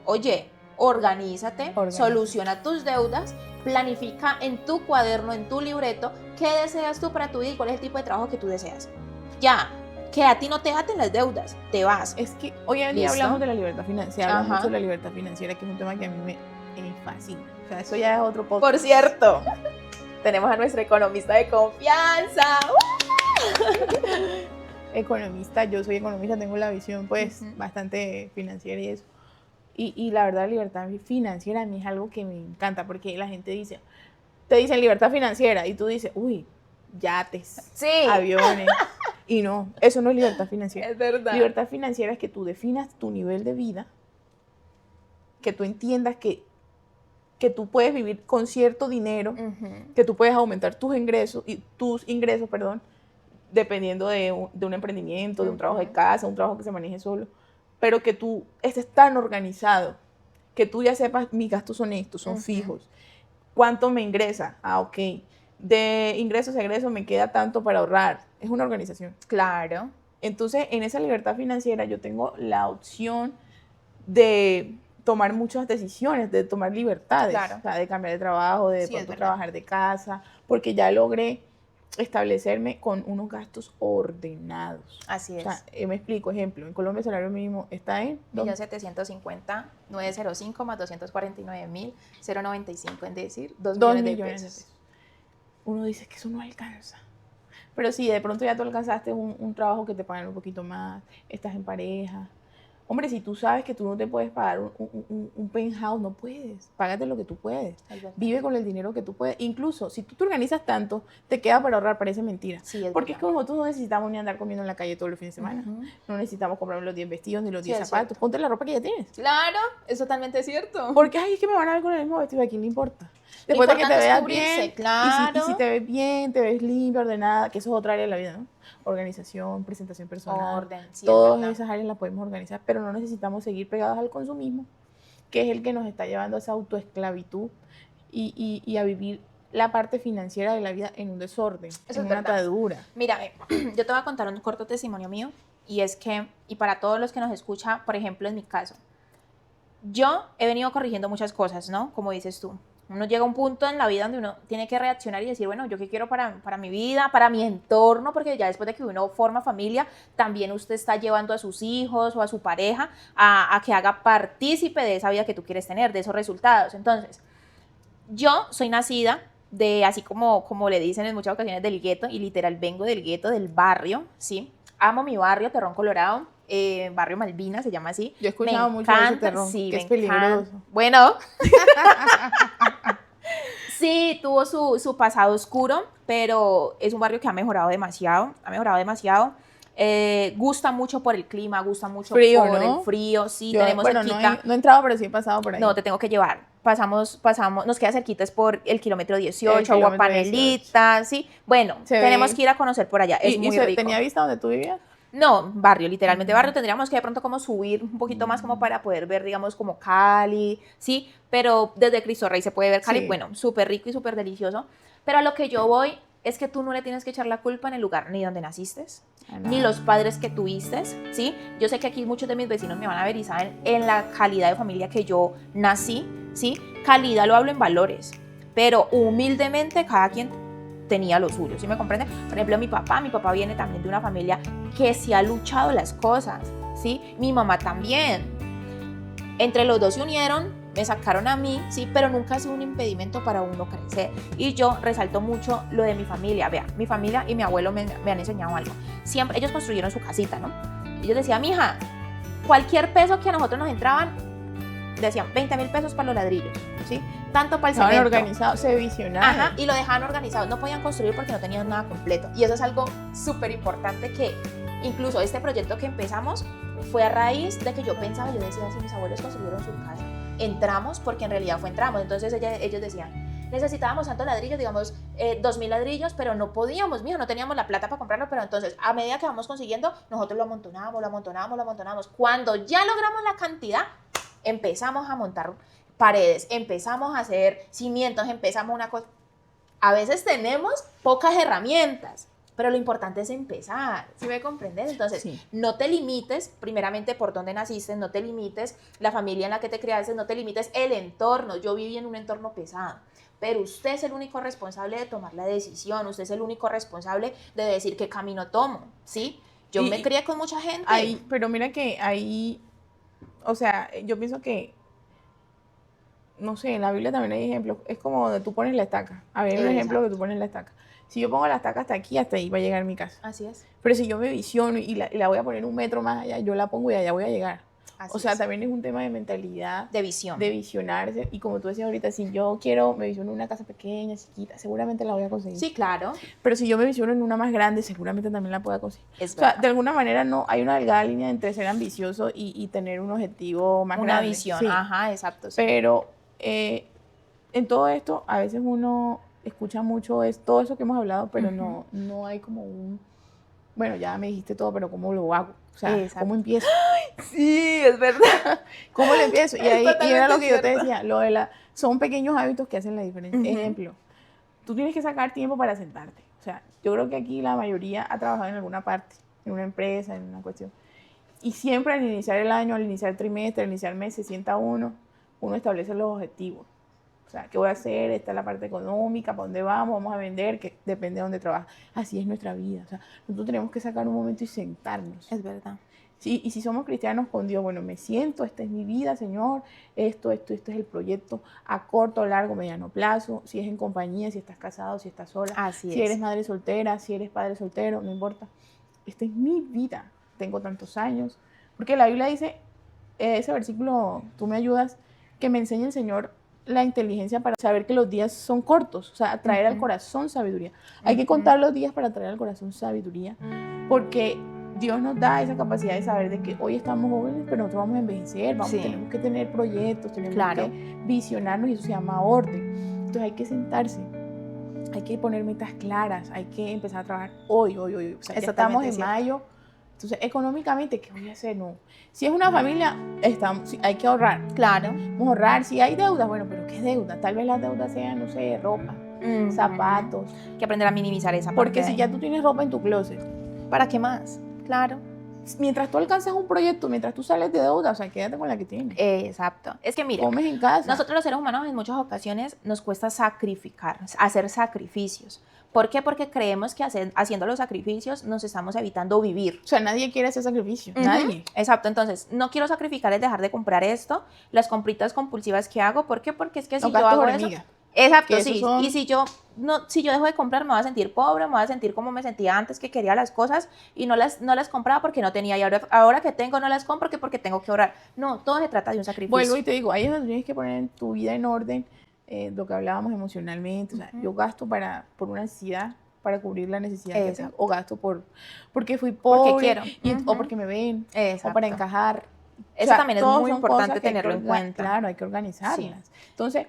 Oye, organízate, soluciona tus deudas, planifica en tu cuaderno, en tu libreto, qué deseas tú para tu vida y cuál es el tipo de trabajo que tú deseas. Ya, que a ti no te aten las deudas, te vas. Es que hoy en día hablamos de la libertad financiera, hablamos mucho de la libertad financiera, que es un tema que a mí me fascina. O sea, eso ya es otro podcast. Por cierto, tenemos a nuestra economista de confianza. Economista, yo soy economista, tengo la visión pues bastante financiera y eso. Y la verdad, la libertad financiera a mí es algo que me encanta, porque la gente te dicen libertad financiera y tú dices, uy, yates, aviones. Y no, eso no es libertad financiera. Es verdad. Libertad financiera es que tú definas tu nivel de vida, que tú entiendas que tú puedes vivir con cierto dinero, que tú puedes aumentar tus ingresos, dependiendo de un emprendimiento, de un trabajo de casa, un trabajo que se maneje solo, pero que tú estés tan organizado, que tú ya sepas, mis gastos son estos, son fijos, ¿cuánto me ingresa? Ok, de ingresos a egresos me queda tanto para ahorrar, es una organización. Claro. Entonces, en esa libertad financiera yo tengo la opción de tomar muchas decisiones, de tomar libertades, o sea, de cambiar de trabajo, de pronto trabajar de casa, porque ya logré establecerme con unos gastos ordenados. Así es. O sea, me explico, ejemplo, en Colombia el salario mínimo está en 1.750.905 más 249.095, es decir, 2 millones de pesos. Uno dice que eso no alcanza. Pero si de pronto ya tú alcanzaste un trabajo que te pagan un poquito más, estás en pareja. Hombre, si tú sabes que tú no te puedes pagar un penthouse, no puedes. Págate lo que tú puedes. Vive con el dinero que tú puedes. Incluso, si tú te organizas tanto, te queda para ahorrar, parece mentira. Sí, porque es que nosotros no necesitamos ni andar comiendo en la calle todos los fines de semana. No necesitamos comprar los 10 vestidos ni los 10 zapatos. Ponte la ropa que ya tienes. Claro, es totalmente cierto. Porque, es que me van a ver con el mismo vestido. ¿A quién le importa? Después de que te veas bien, claro. y si te ves bien, te ves limpia, ordenada, que eso es otra área de la vida, ¿no? Organización, presentación personal, orden, todas esas áreas las podemos organizar, pero no necesitamos seguir pegados al consumismo, que es el que nos está llevando a esa autoesclavitud y a vivir la parte financiera de la vida en un desorden, en una atadura. Mira, yo te voy a contar un corto testimonio mío, y es que, y para todos los que nos escuchan, por ejemplo, en mi caso, yo he venido corrigiendo muchas cosas, ¿no? Como dices tú. Uno llega a un punto en la vida donde uno tiene que reaccionar y decir, bueno, ¿yo qué quiero para mi vida, para mi entorno? Porque ya después de que uno forma familia, también usted está llevando a sus hijos o a su pareja a que haga partícipe de esa vida que tú quieres tener, de esos resultados. Entonces, yo soy nacida de, así como le dicen en muchas ocasiones, del gueto, y literal vengo del gueto, del barrio, ¿sí? Amo mi barrio, Terrón Colorado, barrio Malvina, se llama así. Yo he escuchado mucho de ese Terrón, sí, que es peligroso. Bueno, sí, tuvo su pasado oscuro, pero es un barrio que ha mejorado demasiado, gusta mucho por el clima, gusta mucho frío, por ¿no? el frío, sí, Yo, tenemos bueno, cerquita. no he entrado, pero sí he pasado por ahí. No, te tengo que llevar. Pasamos, nos queda cerquita, es por el kilómetro 18, El Agua kilómetro Panelita, sí. Bueno, tenemos que ir a conocer por allá, es muy rico. ¿Tenía vista donde tú vivías? No, barrio, literalmente barrio. Tendríamos que de pronto como subir un poquito más como para poder ver, digamos, como Cali, ¿sí? Pero desde Cristo Rey se puede ver Cali, Sí. bueno, súper rico y súper delicioso. Pero a lo que yo voy es que tú no le tienes que echar la culpa en el lugar ni donde naciste, ni los padres que tuviste, ¿sí? Yo sé que aquí muchos de mis vecinos me van a ver y saben en la calidad de familia que yo nací, ¿sí? Calidad lo hablo en valores, pero humildemente cada quien tenía lo suyo, ¿sí me comprende? Por ejemplo, mi papá viene también de una familia que se ha luchado las cosas, ¿sí? Mi mamá también. Entre los dos se unieron, me sacaron a mí, ¿sí? Pero nunca ha sido un impedimento para uno crecer. Y yo resalto mucho lo de mi familia. Vea, mi familia y mi abuelo me han enseñado algo. Siempre, ellos construyeron su casita, ¿no? Ellos decían, mija, cualquier peso que a nosotros nos entraban, decían 20.000 pesos para los ladrillos, ¿sí? Tanto para el cemento. Estaban organizados, se visionaron. Ajá, y lo dejaban organizado. No podían construir porque no tenían nada completo. Y eso es algo súper importante, que incluso este proyecto que empezamos fue a raíz de que yo pensaba, yo decía, si mis abuelos construyeron su casa, entramos, porque en realidad fue entramos. Entonces ellos decían, necesitábamos tantos ladrillos, digamos 2.000 ladrillos, pero no podíamos, mijo, no teníamos la plata para comprarlo. Pero entonces a medida que vamos consiguiendo, nosotros lo amontonábamos. Cuando ya logramos la cantidad, empezamos a montar paredes, empezamos a hacer cimientos, empezamos una cosa. A veces tenemos pocas herramientas, pero lo importante es empezar, ¿sí me comprendes? Entonces, Sí. No te limites, primeramente, por dónde naciste, no te limites la familia en la que te criaste, no te limites el entorno. Yo viví en un entorno pesado, pero usted es el único responsable de tomar la decisión, usted es el único responsable de decir qué camino tomo, ¿sí? Yo me crié con mucha gente. Pero mira que ahí, o sea, yo pienso que, no sé, en la Biblia también hay ejemplos, es como donde tú pones la estaca. A ver, hay un ejemplo que tú pones la estaca. Si yo pongo la estaca hasta aquí, hasta ahí va a llegar mi casa. Así es. Pero si yo me visiono y la voy a poner 1 metro más allá, yo la pongo y allá voy a llegar. Así o sea, es. también es un tema de mentalidad. De visión. De visionarse. Y como tú decías ahorita, si yo me visiono en una casa pequeña, chiquita, seguramente la voy a conseguir. Sí, claro. Pero si yo me visiono en una más grande, seguramente también la pueda conseguir. Es o sea, verdad. de alguna manera no hay una delgada línea entre ser ambicioso y tener un objetivo más grande. Una visión, Sí. ajá, exacto. Sí. Pero en todo esto, a veces uno escucha mucho todo eso que hemos hablado, pero no hay como bueno, ya me dijiste todo, pero ¿cómo lo hago? O sea, Exacto. ¿cómo empiezo? Sí, es verdad. ¿Cómo le empiezo? Y ahí Totalmente era lo que yo te cierto. decía, son pequeños hábitos que hacen la diferencia. Ejemplo, tú tienes que sacar tiempo para sentarte. O sea, yo creo que aquí la mayoría ha trabajado en alguna parte, en una empresa, en una cuestión. Y siempre al iniciar el año, al iniciar el trimestre, al iniciar el mes, se sienta uno establece los objetivos. O sea, ¿qué voy a hacer? Esta es la parte económica, ¿para dónde vamos a vender? Que depende de dónde trabajas. Así es nuestra vida. O sea, nosotros tenemos que sacar un momento y sentarnos. Es verdad. Sí, y si somos cristianos con Dios, bueno, me siento, esta es mi vida, Señor, esto es el proyecto a corto, largo, mediano plazo, si es en compañía, si estás casado, si estás sola, Así si es. eres madre soltera, si eres padre soltero, no importa. Esta es mi vida, tengo tantos años. Porque la Biblia dice, ese versículo, tú me ayudas, que me enseñe el Señor la inteligencia para saber que los días son cortos, o sea, traer al corazón sabiduría. Hay que contar los días para traer al corazón sabiduría, porque Dios nos da esa capacidad de saber de que hoy estamos jóvenes, pero nosotros vamos a envejecer, tenemos que tener proyectos, tenemos que visionarnos, y eso se llama orden. Entonces hay que sentarse, hay que poner metas claras, hay que empezar a trabajar hoy. O sea, ya estamos en mayo. Entonces, económicamente, ¿qué voy a hacer? No. Si es una familia, hay que ahorrar. Claro. Vamos a ahorrar. Si hay deudas, bueno, pero ¿qué deuda? Tal vez las deudas sean, no sé, ropa, zapatos. Hay que aprender a minimizar esa parte. Porque si ya tú tienes ropa en tu closet, ¿para qué más? Claro. mientras tú alcanzas un proyecto, mientras tú sales de deuda, o sea, quédate con la que tienes. Exacto. Es que mire, comes en casa. nosotros los seres humanos en muchas ocasiones nos cuesta sacrificar, hacer sacrificios. ¿Por qué? Porque creemos que haciendo los sacrificios nos estamos evitando vivir. O sea, nadie quiere hacer sacrificio, nadie. Exacto, entonces, no quiero sacrificar es dejar de comprar esto, las compritas compulsivas que hago, ¿por qué? Porque es que si yo hago eso... Exacto, sí, y si yo dejo de comprar me voy a sentir pobre, me voy a sentir como me sentía antes, que quería las cosas y no las compraba porque no tenía, y ahora que tengo no las compro porque tengo que ahorrar. No, todo se trata de un sacrificio. Vuelvo y te digo, ahí es donde tienes que poner tu vida en orden, lo que hablábamos emocionalmente, o sea, yo gasto por una necesidad, para cubrir la necesidad que tengo, o gasto porque fui pobre, porque quiero. O porque me ven, o para encajar. Eso también es muy importante tenerlo en cuenta. Claro, hay que organizarlas. Sí. Entonces,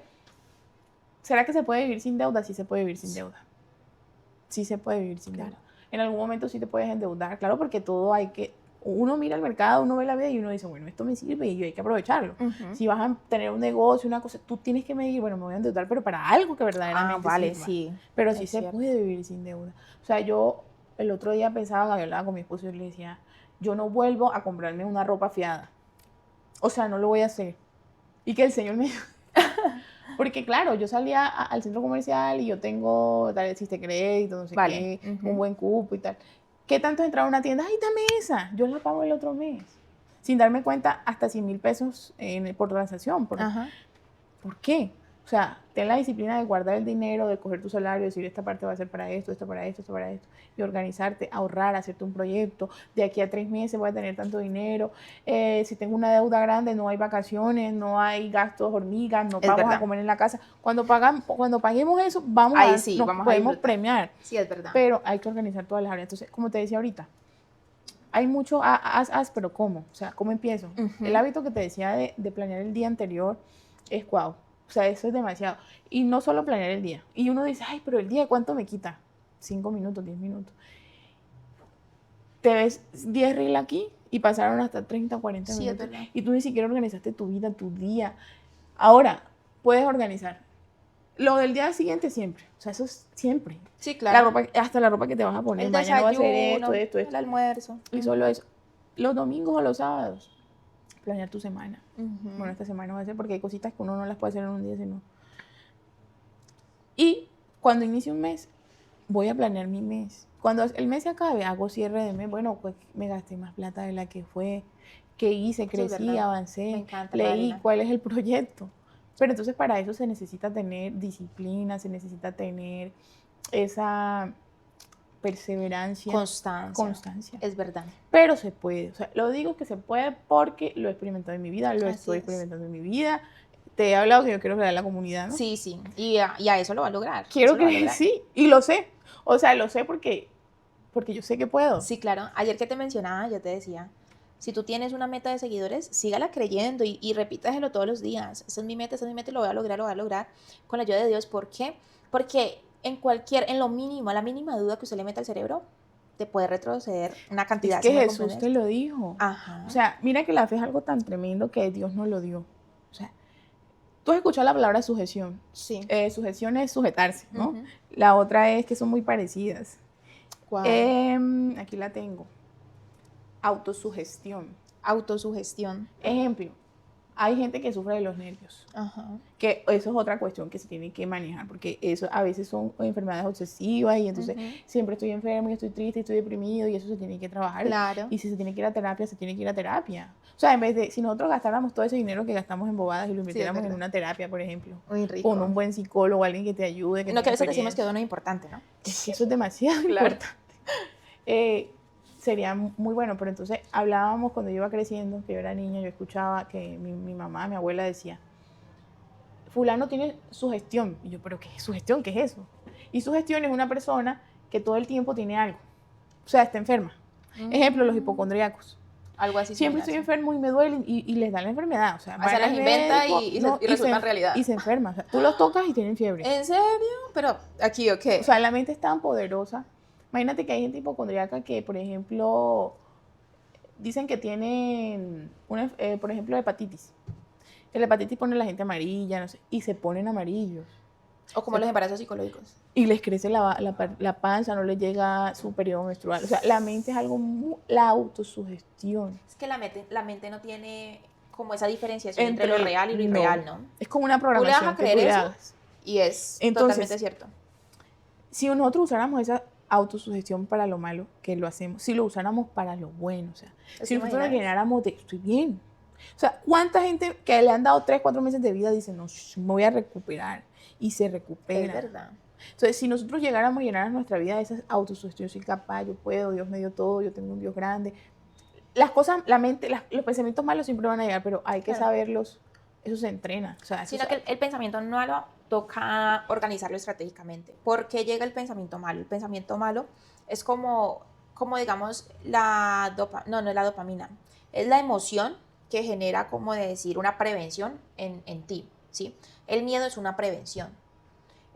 ¿será que se puede vivir sin deuda? Sí se puede vivir sin deuda. Sí se puede vivir sin deuda. En algún momento sí te puedes endeudar, claro, porque todo uno mira el mercado, uno ve la vida y uno dice, bueno, esto me sirve y hay que aprovecharlo. Si vas a tener un negocio, una cosa, tú tienes que medir, bueno, me voy a endeudar, pero para algo que verdaderamente sirva. Sí. Pero sí se puede vivir sin deuda. O sea, yo el otro día pensaba, yo hablaba con mi esposo y le decía, yo no vuelvo a comprarme una ropa fiada. O sea, no lo voy a hacer. Y que el Señor me... Porque claro, yo salía al centro comercial y yo tengo tal existe crédito, no sé qué, un buen cupo y tal. ¿Qué tanto entraba a una tienda? ¡Ay, dame esa! Yo la pago el otro mes. Sin darme cuenta, hasta 100,000 pesos por transacción. ¿Por qué? O sea, ten la disciplina de guardar el dinero, de coger tu salario, decir esta parte va a ser para esto, esto para esto, esto para esto, y organizarte, ahorrar, hacerte un proyecto. De aquí a 3 meses voy a tener tanto dinero. Si tengo una deuda grande, no hay vacaciones, no hay gastos hormigas, no vamos a comer en la casa. Cuando paguemos eso, nos podemos premiar. Sí, es verdad. Pero hay que organizar todas las áreas. Entonces, como te decía ahorita, hay mucho pero ¿cómo? O sea, ¿cómo empiezo? El hábito que te decía de planear el día anterior es guau. O sea, eso es demasiado. Y no solo planear el día. Y uno dice, ay, pero el día, ¿cuánto me quita? 5 minutos, 10 minutos. Te ves 10 reels aquí y pasaron hasta 30, 40 minutos. Es verdad. Y tú ni siquiera organizaste tu vida, tu día. Ahora, puedes organizar. Lo del día siguiente siempre. O sea, eso es siempre. Sí, claro. Hasta la ropa que te vas a poner. El mañana desayuno, voy a hacer esto. el almuerzo. Y solo eso. Los domingos o los sábados, planear tu semana. Bueno, esta semana va a ser porque hay cositas que uno no las puede hacer en un día, sino. Y cuando inicie un mes, voy a planear mi mes. Cuando el mes se acabe, hago cierre de mes. Bueno, pues me gasté más plata de la que fue, qué hice, crecí, avancé, leí cuál es el proyecto. Pero entonces para eso se necesita tener disciplina, se necesita tener esa perseverancia, constancia. Es verdad. Pero se puede. O sea, lo digo que se puede porque lo he experimentado en mi vida, estoy experimentando en mi vida. Te he hablado que yo quiero crear la comunidad, ¿no? Sí. Y a eso lo va a lograr. Quiero que sí, y lo sé. O sea, lo sé porque yo sé que puedo. Sí, claro. Ayer que te mencionaba, yo te decía, si tú tienes una meta de seguidores, sígala creyendo y repítaselo todos los días. Esa es mi meta y lo voy a lograr con la ayuda de Dios. ¿Por qué? Porque en lo mínimo, a la mínima duda que usted le meta al cerebro, te puede retroceder una cantidad. Es que Jesús te lo dijo. Ajá. O sea, mira que la fe es algo tan tremendo que Dios nos lo dio. O sea, tú has escuchado la palabra sujeción. Sí. Sujeción es sujetarse, ¿no? La otra es que son muy parecidas. ¿Cuál? Aquí la tengo. Autosugestión. Ejemplo, hay gente que sufre de los nervios. Que eso es otra cuestión que se tiene que manejar, porque eso a veces son enfermedades obsesivas y entonces siempre estoy enfermo y estoy triste y estoy deprimido y eso se tiene que trabajar. Claro. Y si se tiene que ir a terapia, se tiene que ir a terapia. O sea, en vez de, si nosotros gastáramos todo ese dinero que gastamos en bobadas y lo invirtiéramos en una terapia, por ejemplo, muy rico, con un buen psicólogo, alguien que te ayude. Que a veces decimos que eso no es importante, ¿no? Es que eso es demasiado importante. Sería muy bueno, pero entonces hablábamos cuando yo iba creciendo, que yo era niña, yo escuchaba que mi mamá, mi abuela decía, fulano tiene sugestión. Y yo, ¿pero qué es sugestión? ¿Qué es eso? Y sugestión es una persona que todo el tiempo tiene algo. O sea, está enferma. Ejemplo, los hipocondríacos. Algo así. Siempre estoy enfermo y me duele y les da la enfermedad. O sea, las inventa y resulta realidad. Y se enferma. O sea, tú los tocas y tienen fiebre. ¿En serio? Pero aquí, ¿o qué? O sea, la mente es tan poderosa. Imagínate que hay gente hipocondríaca que, por ejemplo, dicen que tienen, por ejemplo, hepatitis. La hepatitis pone a la gente amarilla, no sé, y se ponen amarillos. O como los embarazos psicológicos. Y les crece la panza, no les llega su periodo menstrual. O sea, la mente es algo la autosugestión. Es que la mente no tiene como esa diferenciación entre lo real y lo irreal, ¿no? Es como una programación. Tú le vas a creer eso y es totalmente cierto. Si nosotros usáramos esa autosugestión para lo malo, que lo hacemos, si lo usáramos para lo bueno, o sea, si nosotros nos llenáramos de estoy bien. O sea, ¿cuánta gente que le han dado 3, 4 meses de vida dice, no, me voy a recuperar? Y se recupera. Es verdad. Entonces, si nosotros llegáramos a llenar nuestra vida de esas autosugestión, soy capaz, yo puedo, Dios me dio todo, yo tengo un Dios grande. Las cosas, la mente, los pensamientos malos siempre van a llegar, pero hay que saberlos, eso se entrena. O sea, sino que el pensamiento malo toca organizarlo estratégicamente. ¿Por qué llega el pensamiento malo? El pensamiento malo es como digamos, no es la dopamina, es la emoción que genera, como de decir, una prevención en ti, ¿sí? El miedo es una prevención.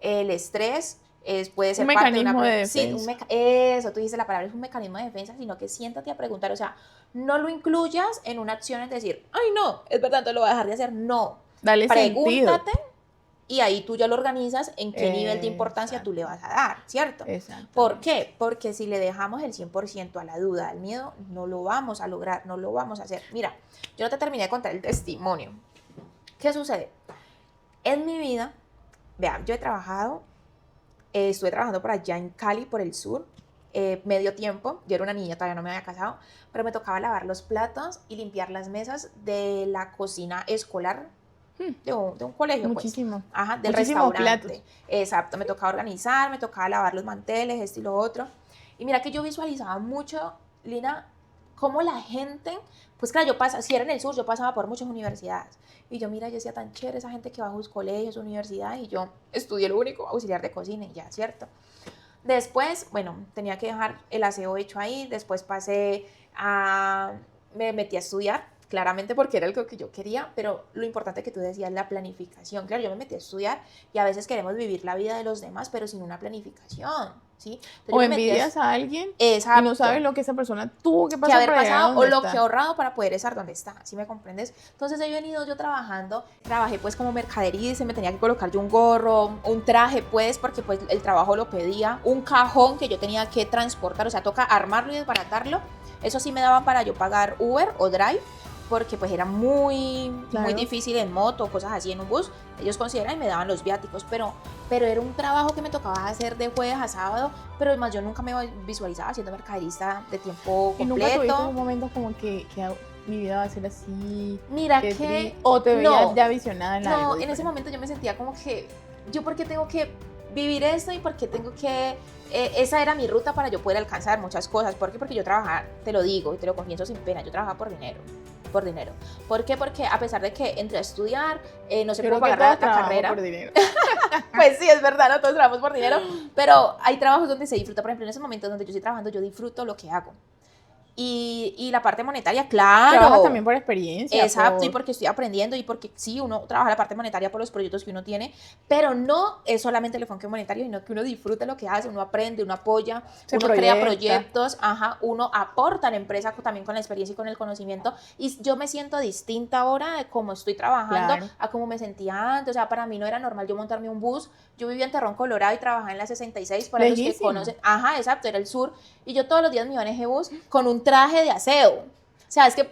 El estrés puede ser un parte de una mecanismo de defensa. Sí, eso, tú dices la palabra, es un mecanismo de defensa, sino que siéntate a preguntar, o sea, no lo incluyas en una acción, es decir, ay, no, es verdad, entonces lo voy a dejar de hacer, no. Dale Pregúntate sentido. Y ahí tú ya lo organizas en qué nivel de importancia tú le vas a dar, ¿cierto? ¿Por qué? Porque si le dejamos el 100% a la duda, al miedo, no lo vamos a lograr, no lo vamos a hacer. Mira, yo no te terminé de contar el testimonio. ¿Qué sucede? En mi vida, vean, yo estuve trabajando por allá en Cali, por el sur, medio tiempo. Yo era una niña, todavía no me había casado, pero me tocaba lavar los platos y limpiar las mesas de la cocina escolar de un colegio. Muchísimo. Pues. Ajá, del muchísimos restaurante. Platos. Exacto, me tocaba organizar, me tocaba lavar los manteles, esto y lo otro. Y mira que yo visualizaba mucho, Lina, cómo la gente, pues claro, si era en el sur, yo pasaba por muchas universidades. Y yo, mira, yo decía tan chévere esa gente que va a sus colegios, universidades, y yo estudié lo único, auxiliar de cocina y ya, ¿cierto? Después, bueno, tenía que dejar el aseo hecho ahí, después me metí a estudiar, claramente porque era algo que yo quería, pero lo importante que tú decías, la planificación. Claro, yo me metí a estudiar y a veces queremos vivir la vida de los demás, pero sin una planificación, ¿sí? Entonces, o envidias a alguien. Exacto. Y no sabes lo que esa persona tuvo que pasar. Que haber pasado o lo que ha ahorrado para poder estar donde está, ¿sí me comprendes? Entonces he venido yo trabajé pues como mercadería y se me tenía que colocar yo un gorro, un traje pues, porque pues el trabajo lo pedía, un cajón que yo tenía que transportar, o sea, toca armarlo y desbaratarlo. Eso sí me daban para yo pagar Uber o Drive, porque pues era muy difícil en moto, cosas así en un bus, ellos consideran y me daban los viáticos, pero era un trabajo que me tocaba hacer de jueves a sábado, pero además yo nunca me visualizaba siendo mercaderista de tiempo completo. ¿Y nunca tuviste un momento como que mi vida va a ser así? Mira que... ¿O te veías ya visionada en algo? No, en ese momento yo me sentía como que, ¿yo por qué tengo que vivir esto y por qué tengo que... esa era mi ruta para yo poder alcanzar muchas cosas. ¿Por qué? Porque yo trabajaba, te lo digo y te lo confieso sin pena, yo trabajaba por dinero. ¿Por qué? Porque a pesar de que entré a estudiar, no se pudo pagar la carrera. Por dinero. Pues sí, es verdad, no todos trabajamos por dinero, pero hay trabajos donde se disfruta. Por ejemplo, en esos momentos donde yo estoy trabajando, yo disfruto lo que hago. Y la parte monetaria, claro. Trabajas también por experiencia. Exacto, y porque estoy aprendiendo y porque sí, uno trabaja la parte monetaria por los proyectos que uno tiene, pero no es solamente el enfoque monetario, sino que uno disfruta lo que hace, uno aprende, uno apoya, uno crea proyectos, uno aporta a la empresa también con la experiencia y con el conocimiento. Y yo me siento distinta ahora de cómo estoy trabajando a cómo me sentía antes. O sea, para mí no era normal yo montarme un bus. Yo vivía en Terrón, Colorado y trabajaba en la 66, para los que conocen. Exacto, era el sur. Y yo todos los días me iba en ese bus con un traje de aseo. O sea, es que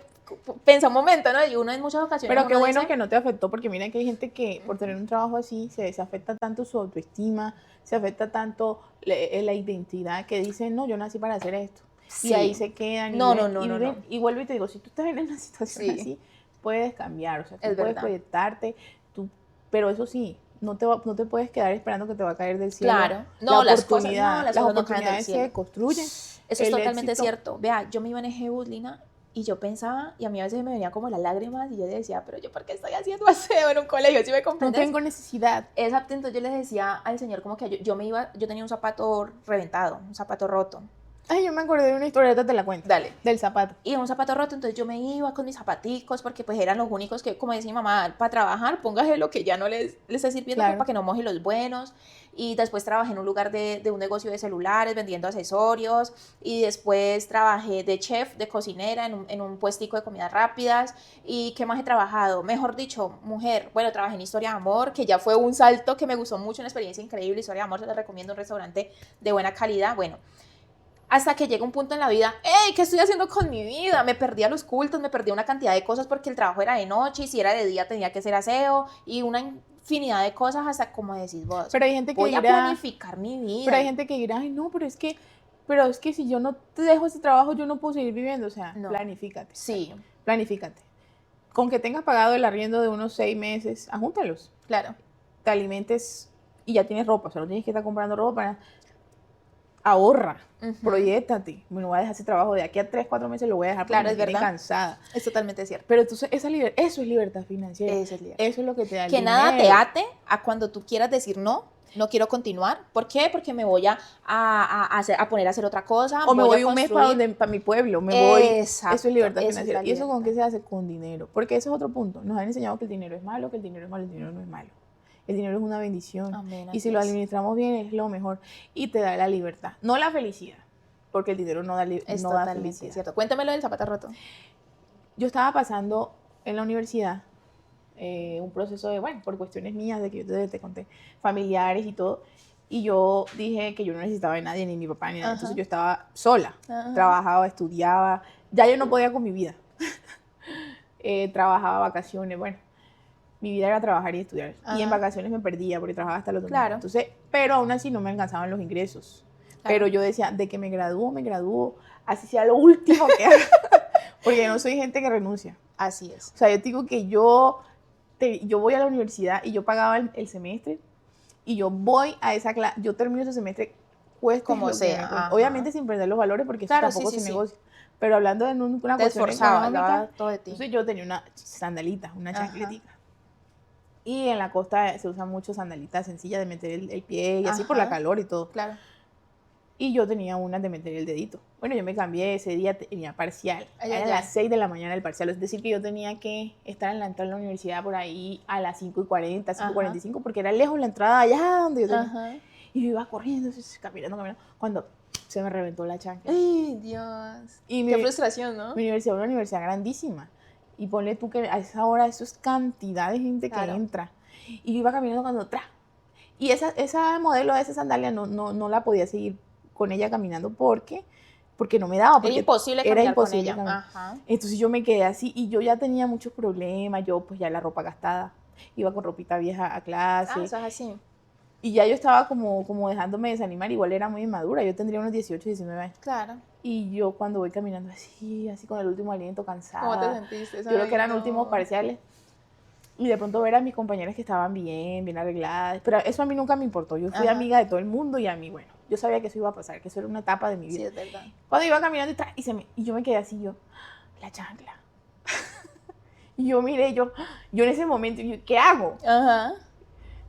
pensa un momento, ¿no? Y uno en muchas ocasiones... Pero qué bueno que no te afectó, porque mira que hay gente que por tener un trabajo así se afecta tanto su autoestima, se afecta tanto la identidad, que dicen, no, yo nací para hacer esto. Sí. Y ahí se quedan. No. Y vuelvo y te digo, si tú estás en una situación así, puedes cambiar, o sea, tú puedes proyectarte, pero eso sí, no te puedes quedar esperando que te va a caer del cielo. Claro, no, las oportunidades se construyen. Eso es totalmente cierto. Vea, yo me iba en ese bus, Lina, y yo pensaba, y a mí a veces me venían como las lágrimas, y yo decía, pero yo, ¿por qué estoy haciendo aseo en un colegio? ¿Sí me comprendes? No tengo necesidad. Exacto, entonces yo le decía al señor como que yo tenía un zapato reventado, un zapato roto. Ay, yo me acordé de una historia, ahorita te la cuento. Dale. Del zapato. Y un zapato roto, entonces yo me iba con mis zapaticos porque pues eran los únicos que, como decía mi mamá, para trabajar, póngase lo que ya no les esté sirviendo, Claro. para que no moje los buenos. Y después trabajé en un lugar de un negocio de celulares vendiendo accesorios, y después trabajé de chef, de cocinera en un puestico de comidas rápidas. ¿Y qué más he trabajado? Mejor dicho, mujer, bueno, trabajé en Historia de Amor, que ya fue un salto que me gustó mucho, una experiencia increíble. Historia de Amor, se les recomiendo, un restaurante de buena calidad. Bueno, hasta que llega un punto en la vida, ¡ey! ¿Qué estoy haciendo con mi vida? Me perdí a los cultos, me perdí una cantidad de cosas porque el trabajo era de noche, y si era de día tenía que hacer aseo, y una infinidad de cosas, hasta como decís vos, Pero hay gente que voy a dirá, planificar mi vida. pero hay gente que dirá, ay, no, pero es que si yo no te dejo ese trabajo, yo no puedo seguir viviendo. O sea, No. planifícate. Sí, Planifícate. Con que tengas pagado el arriendo de unos 6 meses, ajúntalos. claro. Te alimentes y ya tienes ropa, o sea, no tienes que estar comprando ropa para... Ahorra, proyéctate. Me voy a dejar ese trabajo de aquí a 3, 4 meses, lo voy a dejar porque Claro, me es tiene verdad. cansada. Es totalmente cierto. Pero entonces eso es libertad financiera. Eso es libertad. Eso es lo que te da el Que dinero. nada te ate a cuando tú quieras decir no, no quiero continuar. ¿Por qué? Porque me voy a poner a hacer otra cosa. O me voy a un mes construir. para mi pueblo, me voy. Exacto, Eso es libertad eso es financiera. la ¿Y eso con qué libertad. se hace? Con dinero. Porque ese es otro punto. Nos han enseñado que el dinero es malo, que el dinero es malo, el dinero no es malo. El dinero es una bendición. Amén, Y así si lo es. administramos bien es lo mejor. Y te da la libertad. No la felicidad. Porque el dinero no da, Es no da totalmente felicidad. cierto. Cuéntame lo del zapato roto. Yo estaba pasando en la universidad un proceso de, bueno, por cuestiones mías, de que yo te conté, familiares y todo. Y yo dije que yo no necesitaba de nadie, ni mi papá, ni nada. Ajá. Entonces yo estaba sola. Ajá. Trabajaba, estudiaba. Ya yo no podía con mi vida. Trabajaba, vacaciones, bueno. Mi vida era trabajar y estudiar. Ajá. Y en vacaciones me perdía porque trabajaba hasta los domingos. Claro. Entonces, pero aún así no me alcanzaban los ingresos. Claro. Pero yo decía, de que me gradúo, así sea lo último que haga. Porque yo no soy gente que renuncia. Así es. O sea, yo te digo que yo voy a la universidad y yo pagaba el semestre y yo voy a esa clase, yo termino ese semestre cueste Como lo que sea, me cueste. ajá. Obviamente sin perder los valores porque Claro, eso tampoco sí, sí, se sí. negocia. Pero hablando de una Te cuestión esforzabas, económica, daba todo de ti. entonces yo tenía una sandalita, una Ajá. chancletica. Y en la costa se usa mucho sandalitas sencillas de meter el pie y así por la Ajá. calor y todo. Claro. Y yo tenía unas de meter el dedito. Bueno, yo me cambié, ese día tenía parcial. Ay, Era ay, a ay. las 6 de la mañana el parcial. Es decir, que yo tenía que estar en la entrada de la universidad por ahí a las 5:40, 5:45, porque era lejos la entrada allá donde yo tenía. Ajá. Y yo iba corriendo, caminando, cuando se me reventó la chancla. Ay, Dios. Y Qué frustración, ¿no? Mi universidad es una universidad grandísima. Y ponle tú que a esa hora eso es cantidad de gente Claro. que entra. Y yo iba caminando cuando ¡tra! Y esa modelo de esa sandalia no la podía seguir con ella caminando porque no me daba. Porque Era imposible era caminar con imposible ella. caminar. Ajá. Entonces yo me quedé así y yo ya tenía muchos problemas. Yo pues ya la ropa gastada. Iba con ropita vieja a clase. Ah, eso es así. Y ya yo estaba como dejándome desanimar. Igual era muy inmadura. Yo tendría unos 18, 19 años. Claro. Y yo cuando voy caminando así con el último aliento, cansada. ¿Cómo te sentiste? Yo creo que eran Ay, no. últimos parciales. Y de pronto ver a mis compañeras que estaban bien arregladas. Pero eso a mí nunca me importó. Yo fui Ajá. amiga de todo el mundo y a mí, bueno, yo sabía que eso iba a pasar, que eso era una etapa de mi Sí, vida. es verdad. Cuando iba caminando y yo me quedé así, la chancla. Y yo miré, yo en ese momento, ¿qué hago? Ajá.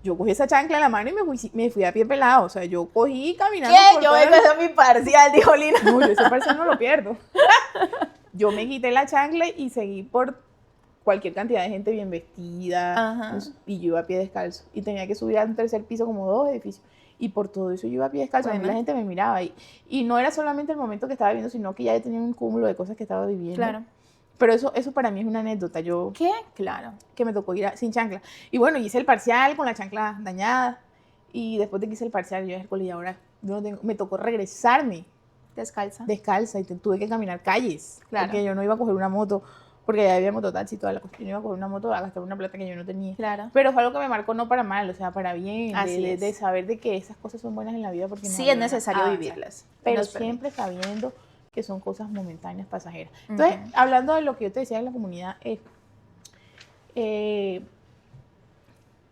Yo cogí esa chancla en la mano y me fui a pie pelado. O sea, yo cogí caminando. ¿Qué? por Yo todo vengo el- a hacer mi parcial, dijo Lina. No, yo ese parcial no lo pierdo. Yo me quité la chancla y seguí por cualquier cantidad de gente bien vestida. Ajá. Pues, y yo iba a pie descalzo. Y tenía que subir a un tercer piso, como 2 edificios. Y por todo eso yo iba a pie descalzo. A mí Bueno. la gente me miraba. Y no era solamente el momento que estaba viviendo, sino que ya tenía un cúmulo de cosas que estaba viviendo. Claro. Pero eso para mí es una anécdota. Yo ¿Qué? Claro. que me tocó ir sin chancla. Y bueno, hice el parcial con la chancla dañada. Y después de que hice el parcial, yo y ahora yo no tengo, me tocó regresarme Descalza. descalza y tuve que caminar calles. Claro. Porque yo no iba a coger una moto, porque ya había mototaxi y toda la cuestión. Yo no iba a coger una moto a gastar una plata que yo no tenía. Claro. Pero fue algo que me marcó no para mal, o sea, para bien. Así de, es. de saber de que esas cosas son buenas en la vida porque nos Sí, es ayudan necesario a avanzar. vivirlas. Pero Nos permite. siempre sabiendo que son cosas momentáneas, pasajeras. Entonces, Ujú. hablando de lo que yo te decía de la comunidad,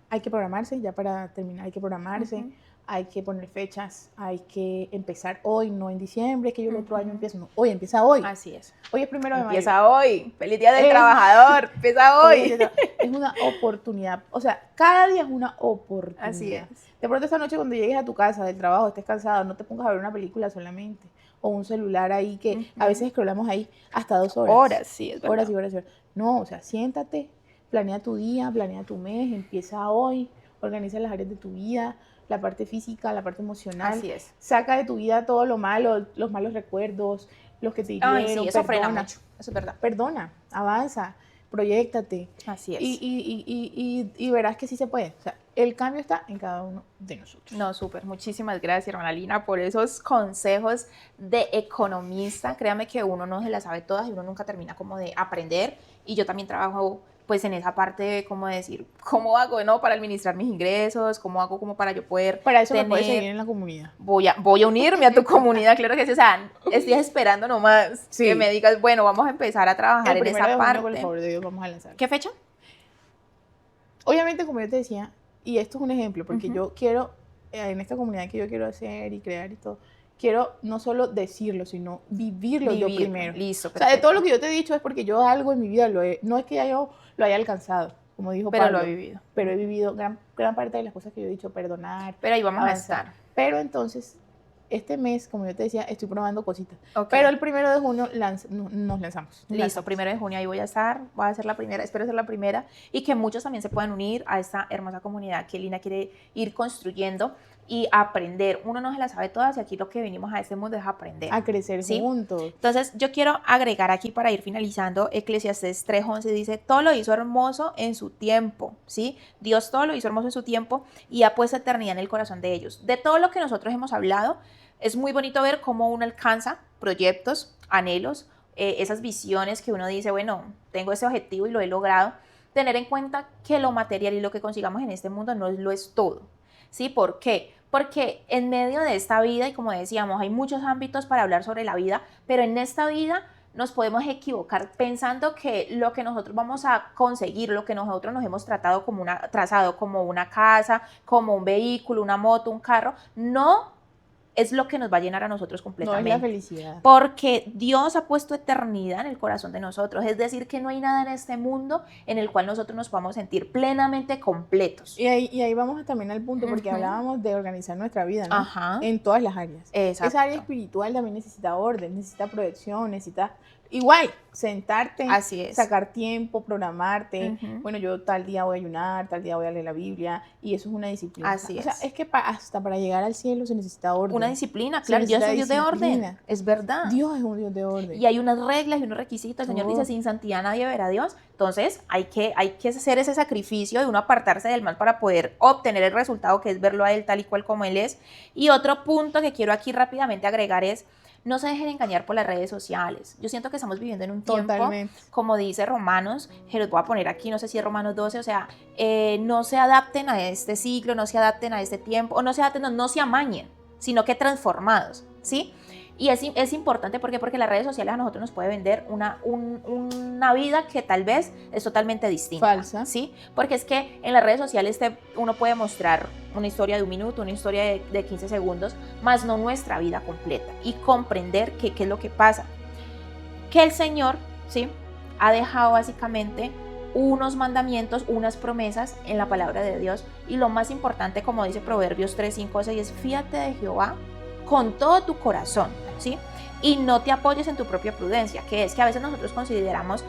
hay que programarse, ya para terminar, hay que programarse, Ujú. hay que poner fechas, hay que empezar hoy, no en diciembre, que yo el otro año Ujú. empiezo, no, hoy, empieza hoy. Así es. Hoy es 1 de mayo. Empieza hoy. Feliz Día del Es- Trabajador. Empieza hoy. Es una oportunidad, o sea, cada día es una oportunidad. Así es. De pronto esta noche cuando llegues a tu casa del trabajo, estés cansado, no te pongas a ver una película solamente. o un celular ahí que a veces scrollamos ahí hasta 2 horas. Horas, sí, es verdad. Horas y horas y horas. No, o sea, siéntate, planea tu día, planea tu mes, empieza hoy, organiza las áreas de tu vida, la parte física, la parte emocional. Así es. Saca de tu vida todo lo malo, los malos recuerdos, los que te hirieron. Ay, sí, eso frena mucho, eso es verdad. Perdona, avanza, proyéctate. Así es. Y verás que sí se puede. O sea, el cambio está en cada uno de nosotros. No, súper. Muchísimas gracias, hermana Lina, por esos consejos de economista. Créame que uno no se las sabe todas y uno nunca termina como de aprender. Y yo también trabajo pues en esa parte de como decir, ¿cómo hago, no? Para administrar mis ingresos, ¿cómo hago como para yo poder Para eso tener... me puedes seguir en la comunidad. Voy a unirme a tu comunidad, claro que sí. O sea, estoy esperando nomás que me digas, bueno, vamos a empezar a trabajar en esa parte. Por el favor de Dios, vamos a lanzar. ¿Qué fecha? Obviamente, como yo te decía, y esto es un ejemplo, porque yo quiero, en esta comunidad que yo quiero hacer y crear y todo, quiero no solo decirlo, sino vivirlo yo primero. Listo, perfecto. O sea, de todo lo que yo te he dicho es porque yo algo en mi vida no es que ya yo lo haya alcanzado, como dijo Pablo. Pero lo he vivido. Pero he vivido gran parte de las cosas que yo he dicho, perdonar. Pero ahí vamos a estar. Pero entonces, este mes, como yo te decía, estoy probando cositas. Okay. Pero el 1 de junio nos lanzamos. Listo, 1 de junio ahí voy a estar, voy a ser la primera, espero ser la primera, y que muchos también se puedan unir a esta hermosa comunidad que Lina quiere ir construyendo y aprender. Uno no se la sabe todas y aquí lo que venimos a este mundo es aprender. A crecer juntos. Entonces yo quiero agregar aquí para ir finalizando, Eclesiastés 3:11 dice, todo lo hizo hermoso en su tiempo, ¿sí? Dios todo lo hizo hermoso en su tiempo y ha puesto eternidad en el corazón de ellos. De todo lo que nosotros hemos hablado, es muy bonito ver cómo uno alcanza proyectos, anhelos, esas visiones que uno dice, bueno, tengo ese objetivo y lo he logrado. Tener en cuenta que lo material y lo que consigamos en este mundo no lo es todo. ¿Sí? ¿Por qué? Porque en medio de esta vida, y como decíamos, hay muchos ámbitos para hablar sobre la vida, pero en esta vida nos podemos equivocar pensando que lo que nosotros vamos a conseguir, lo que nosotros nos hemos trazado como una casa, como un vehículo, una moto, un carro, no es lo que nos va a llenar a nosotros completamente. No es la felicidad. Porque Dios ha puesto eternidad en el corazón de nosotros. Es decir, que no hay nada en este mundo en el cual nosotros nos podamos sentir plenamente completos. Y ahí vamos también al punto, porque hablábamos de organizar nuestra vida, ¿no? Ajá. En todas las áreas. Exacto. Esa área espiritual también necesita orden, necesita proyección, necesita... Igual, sentarte, así es, sacar tiempo, programarte. Bueno, yo tal día voy a ayunar, tal día voy a leer la Biblia, y eso es una disciplina. Así es. O sea, es que hasta para llegar al cielo se necesita orden. Una disciplina, claro. Dios es un Dios de orden, es verdad. Dios es un Dios de orden. Y hay unas reglas y unos requisitos. El Señor dice, sin santidad nadie verá a Dios. Entonces, hay que hacer ese sacrificio de uno apartarse del mal para poder obtener el resultado que es verlo a Él tal y cual como Él es. Y otro punto que quiero aquí rápidamente agregar es, no se dejen engañar por las redes sociales. Yo siento que estamos viviendo en un tiempo, como dice Romanos, que los voy a poner aquí, no sé si es Romanos 12, o sea, no se adapten a este siglo, no se adapten a este tiempo, o no se adapten, no se amañen, sino que transformados, ¿sí? Y es importante porque las redes sociales a nosotros nos puede vender una vida que tal vez es totalmente distinta. Falsa. ¿Sí? Porque es que en las redes sociales uno puede mostrar una historia de 1 minuto, una historia de 15 segundos, más no nuestra vida completa. Y comprender qué es lo que pasa. Que el Señor, ¿sí?, ha dejado básicamente unos mandamientos, unas promesas en la palabra de Dios. Y lo más importante, como dice Proverbios 3, 5, 6, es fíate de Jehová con todo tu corazón, ¿sí? Y no te apoyes en tu propia prudencia, que es que a veces nosotros consideramos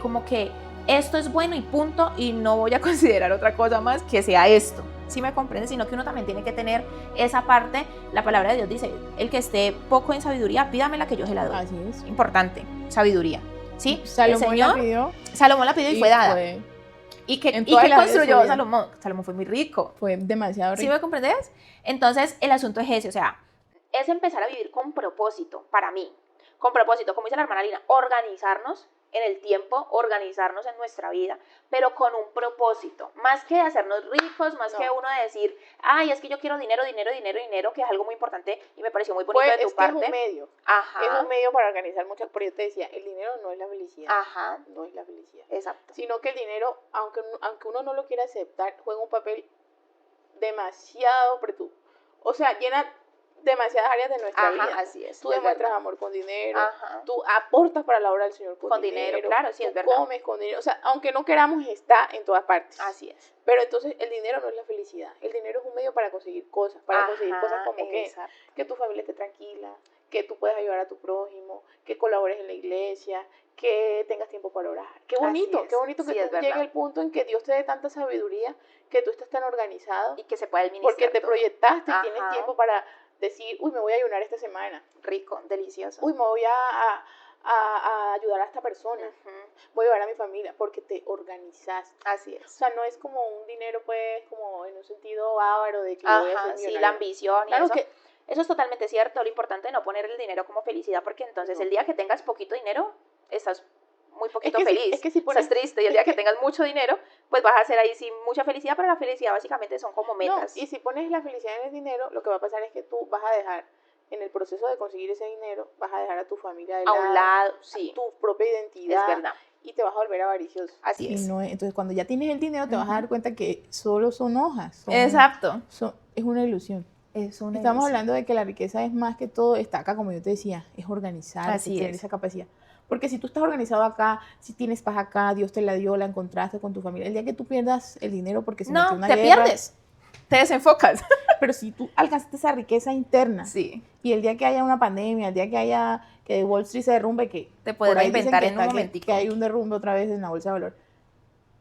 como que esto es bueno y punto, y no voy a considerar otra cosa más que sea esto, ¿sí me comprendes? Sino que uno también tiene que tener esa parte. La palabra de Dios dice, el que esté poco en sabiduría, pídamela que yo se la doy. Así es. Importante, sabiduría, ¿sí? Salomón la pidió y fue dada. ¿Y qué construyó Salomón? Salomón fue muy rico. Fue demasiado rico. ¿Sí me comprendes? Entonces, el asunto es ese, o sea, es empezar a vivir con propósito, para mí. Con propósito, como dice la hermana Lina, organizarnos en el tiempo, organizarnos en nuestra vida, pero con un propósito. Más que hacernos ricos, más que uno de decir, ay, es que yo quiero dinero, que es algo muy importante y me pareció muy bonito de tu parte. Es un medio. Ajá. Es un medio para organizar muchas, porque yo te decía, el dinero no es la felicidad. Ajá. No es la felicidad. Exacto. Sino que el dinero, aunque uno no lo quiera aceptar, juega un papel demasiado o sea, llena demasiadas áreas de nuestra vida. Así es. Tú demuestras amor con dinero, Ajá. tú aportas para la obra del Señor con dinero, claro, sí, es verdad. Comes con dinero, o sea, aunque no queramos, está en todas partes. Así es. Pero entonces el dinero no es la felicidad, el dinero es un medio para conseguir cosas, conseguir cosas como que tu familia esté tranquila, que tú puedas ayudar a tu prójimo, que colabores en la iglesia, que tengas tiempo para orar. Qué bonito Sí, que es tú llegues verdad. al punto en que Dios te dé tanta sabiduría, que tú estés tan organizado, Y que se pueda administrar porque te todo. proyectaste y Ajá. tienes tiempo para decir, uy, me voy a ayunar esta semana, Rico, delicioso. uy, me voy a ayudar a esta persona, voy a ayudar a mi familia, porque te organizaste. Así O es. sea, no es como un dinero, pues, como en un sentido bávaro de que voy a ser Ajá, sí, millonario. la ambición y Claro eso. que Eso es totalmente cierto. Lo importante es no poner el dinero como felicidad, porque entonces No. el día que tengas poquito dinero, estás muy poquito Es que si- feliz. es que si pones- Estás triste. Y el es día que que- tengas mucho dinero, pues vas a hacer ahí sí mucha felicidad, pero la felicidad básicamente son como metas. No, y si pones la felicidad en el dinero, lo que va a pasar es que tú vas a dejar, en el proceso de conseguir ese dinero, vas a dejar a tu familia de a un lado, a sí, tu propia identidad, es verdad. y te vas a volver avaricioso. Así Y es. no es- entonces, cuando ya tienes el dinero, te vas a dar cuenta que solo son hojas. Exacto. Es una ilusión. Es Estamos hablando de que la riqueza es más que todo, está acá, como yo te decía, es organizar, Así tener es. esa capacidad. Porque si tú estás organizado acá, si tienes paz acá, Dios te la dio, la encontraste con tu familia, el día que tú pierdas el dinero porque se metió No, una te guerra, pierdes. Te desenfocas. pero si tú alcanzaste esa riqueza interna, Sí. y el día que haya una pandemia, el día que haya que Wall Street se derrumbe, que Te puedes por ahí dicen reinventar que en un está- momentico. que hay un derrumbe otra vez en la bolsa de valor,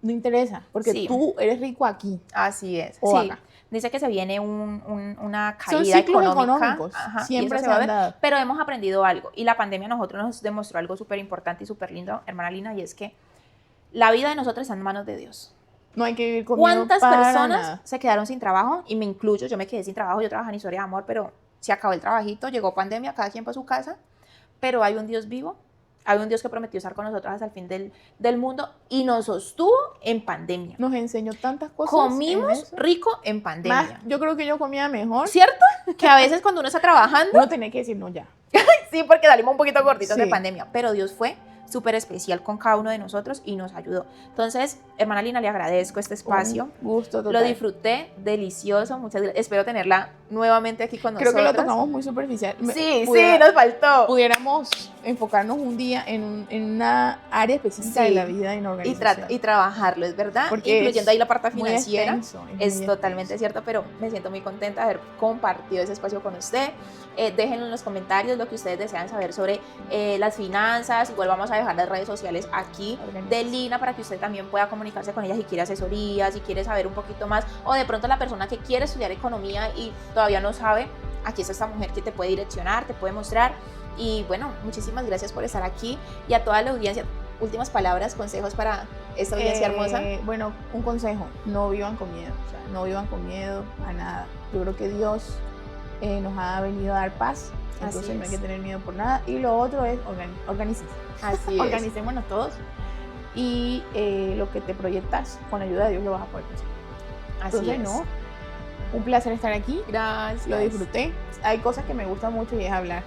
no interesa, porque Sí. tú eres rico aquí. Así es. O Sí. acá. Dice que se viene una Son caída ciclos económica. económicos, Ajá, y siempre eso se va a han ver, dado. pero hemos aprendido algo. Y la pandemia a nosotros nos demostró algo súper importante y súper lindo, hermana Lina, y es que la vida de nosotros está en manos de Dios. No hay que vivir con miedo ¿Cuántas para personas nada. se quedaron sin trabajo? Y me incluyo, yo me quedé sin trabajo, yo trabajaba en Historia de Amor, pero se acabó el trabajito, llegó pandemia, cada quien para su casa, pero hay un Dios vivo, hay un Dios que prometió estar con nosotros hasta el fin del mundo y nos sostuvo en pandemia. Nos enseñó tantas cosas. Comimos en eso. rico en pandemia. Más, yo creo que yo comía mejor. ¿Cierto? Que a veces cuando uno está trabajando, Uno tenía que decir, no, ya. sí, porque salimos un poquito gorditos Sí. de pandemia, pero Dios fue súper especial con cada uno de nosotros y nos ayudó. Entonces, hermana Lina, le agradezco este espacio. Un gusto total. Lo disfruté, delicioso, muchas gracias. Espero tenerla nuevamente aquí con Creo nosotros. que lo tocamos muy superficial. Sí, sí, nos faltó. Pudiéramos enfocarnos un día en una área específica de Sí. la vida en Y, organización. y trabajarlo, es verdad, Porque incluyendo es ahí la parte muy financiera. extenso, Es muy totalmente extenso. cierto, pero me siento muy contenta de haber compartido ese espacio con usted. Déjenlo en los comentarios lo que ustedes desean saber sobre las finanzas. Igual vamos a dejar las redes sociales aquí de Lina para que usted también pueda comunicarse con ella si quiere asesoría, si quiere saber un poquito más, o de pronto la persona que quiere estudiar economía y todavía no sabe, aquí está esta mujer que te puede direccionar, te puede mostrar. Y bueno, muchísimas gracias por estar aquí y a toda la audiencia. Últimas palabras, consejos para esta audiencia hermosa. Bueno, un consejo, no vivan con miedo, o sea, no vivan con miedo a nada. Yo creo que Dios nos ha venido a dar paz, entonces no hay que tener miedo por nada. Y lo otro es organícense. Así es. Organicémonos todos y lo que te proyectas, con la ayuda de Dios lo vas a poder conseguir. Así Entonces, es. no, un placer estar aquí, Gracias. lo disfruté. Hay cosas que me gustan mucho y es hablar.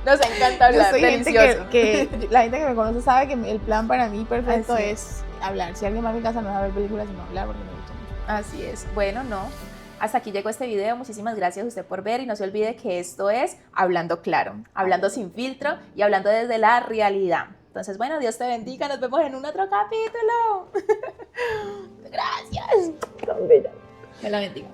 Nos encanta Yo hablar, soy gente delicioso. que la gente que me conoce sabe que el plan para mí perfecto Así es hablar. Si alguien va a mi casa no es a ver películas, sino hablar porque me gusta mucho. Así es. Bueno, no. Hasta aquí llegó este video. Muchísimas gracias a usted por ver y no se olvide que esto es Hablando Claro, hablando sin filtro y hablando desde la realidad. Entonces, bueno, Dios te bendiga. Nos vemos en un otro capítulo. Gracias. Tan bella. Me la bendiga.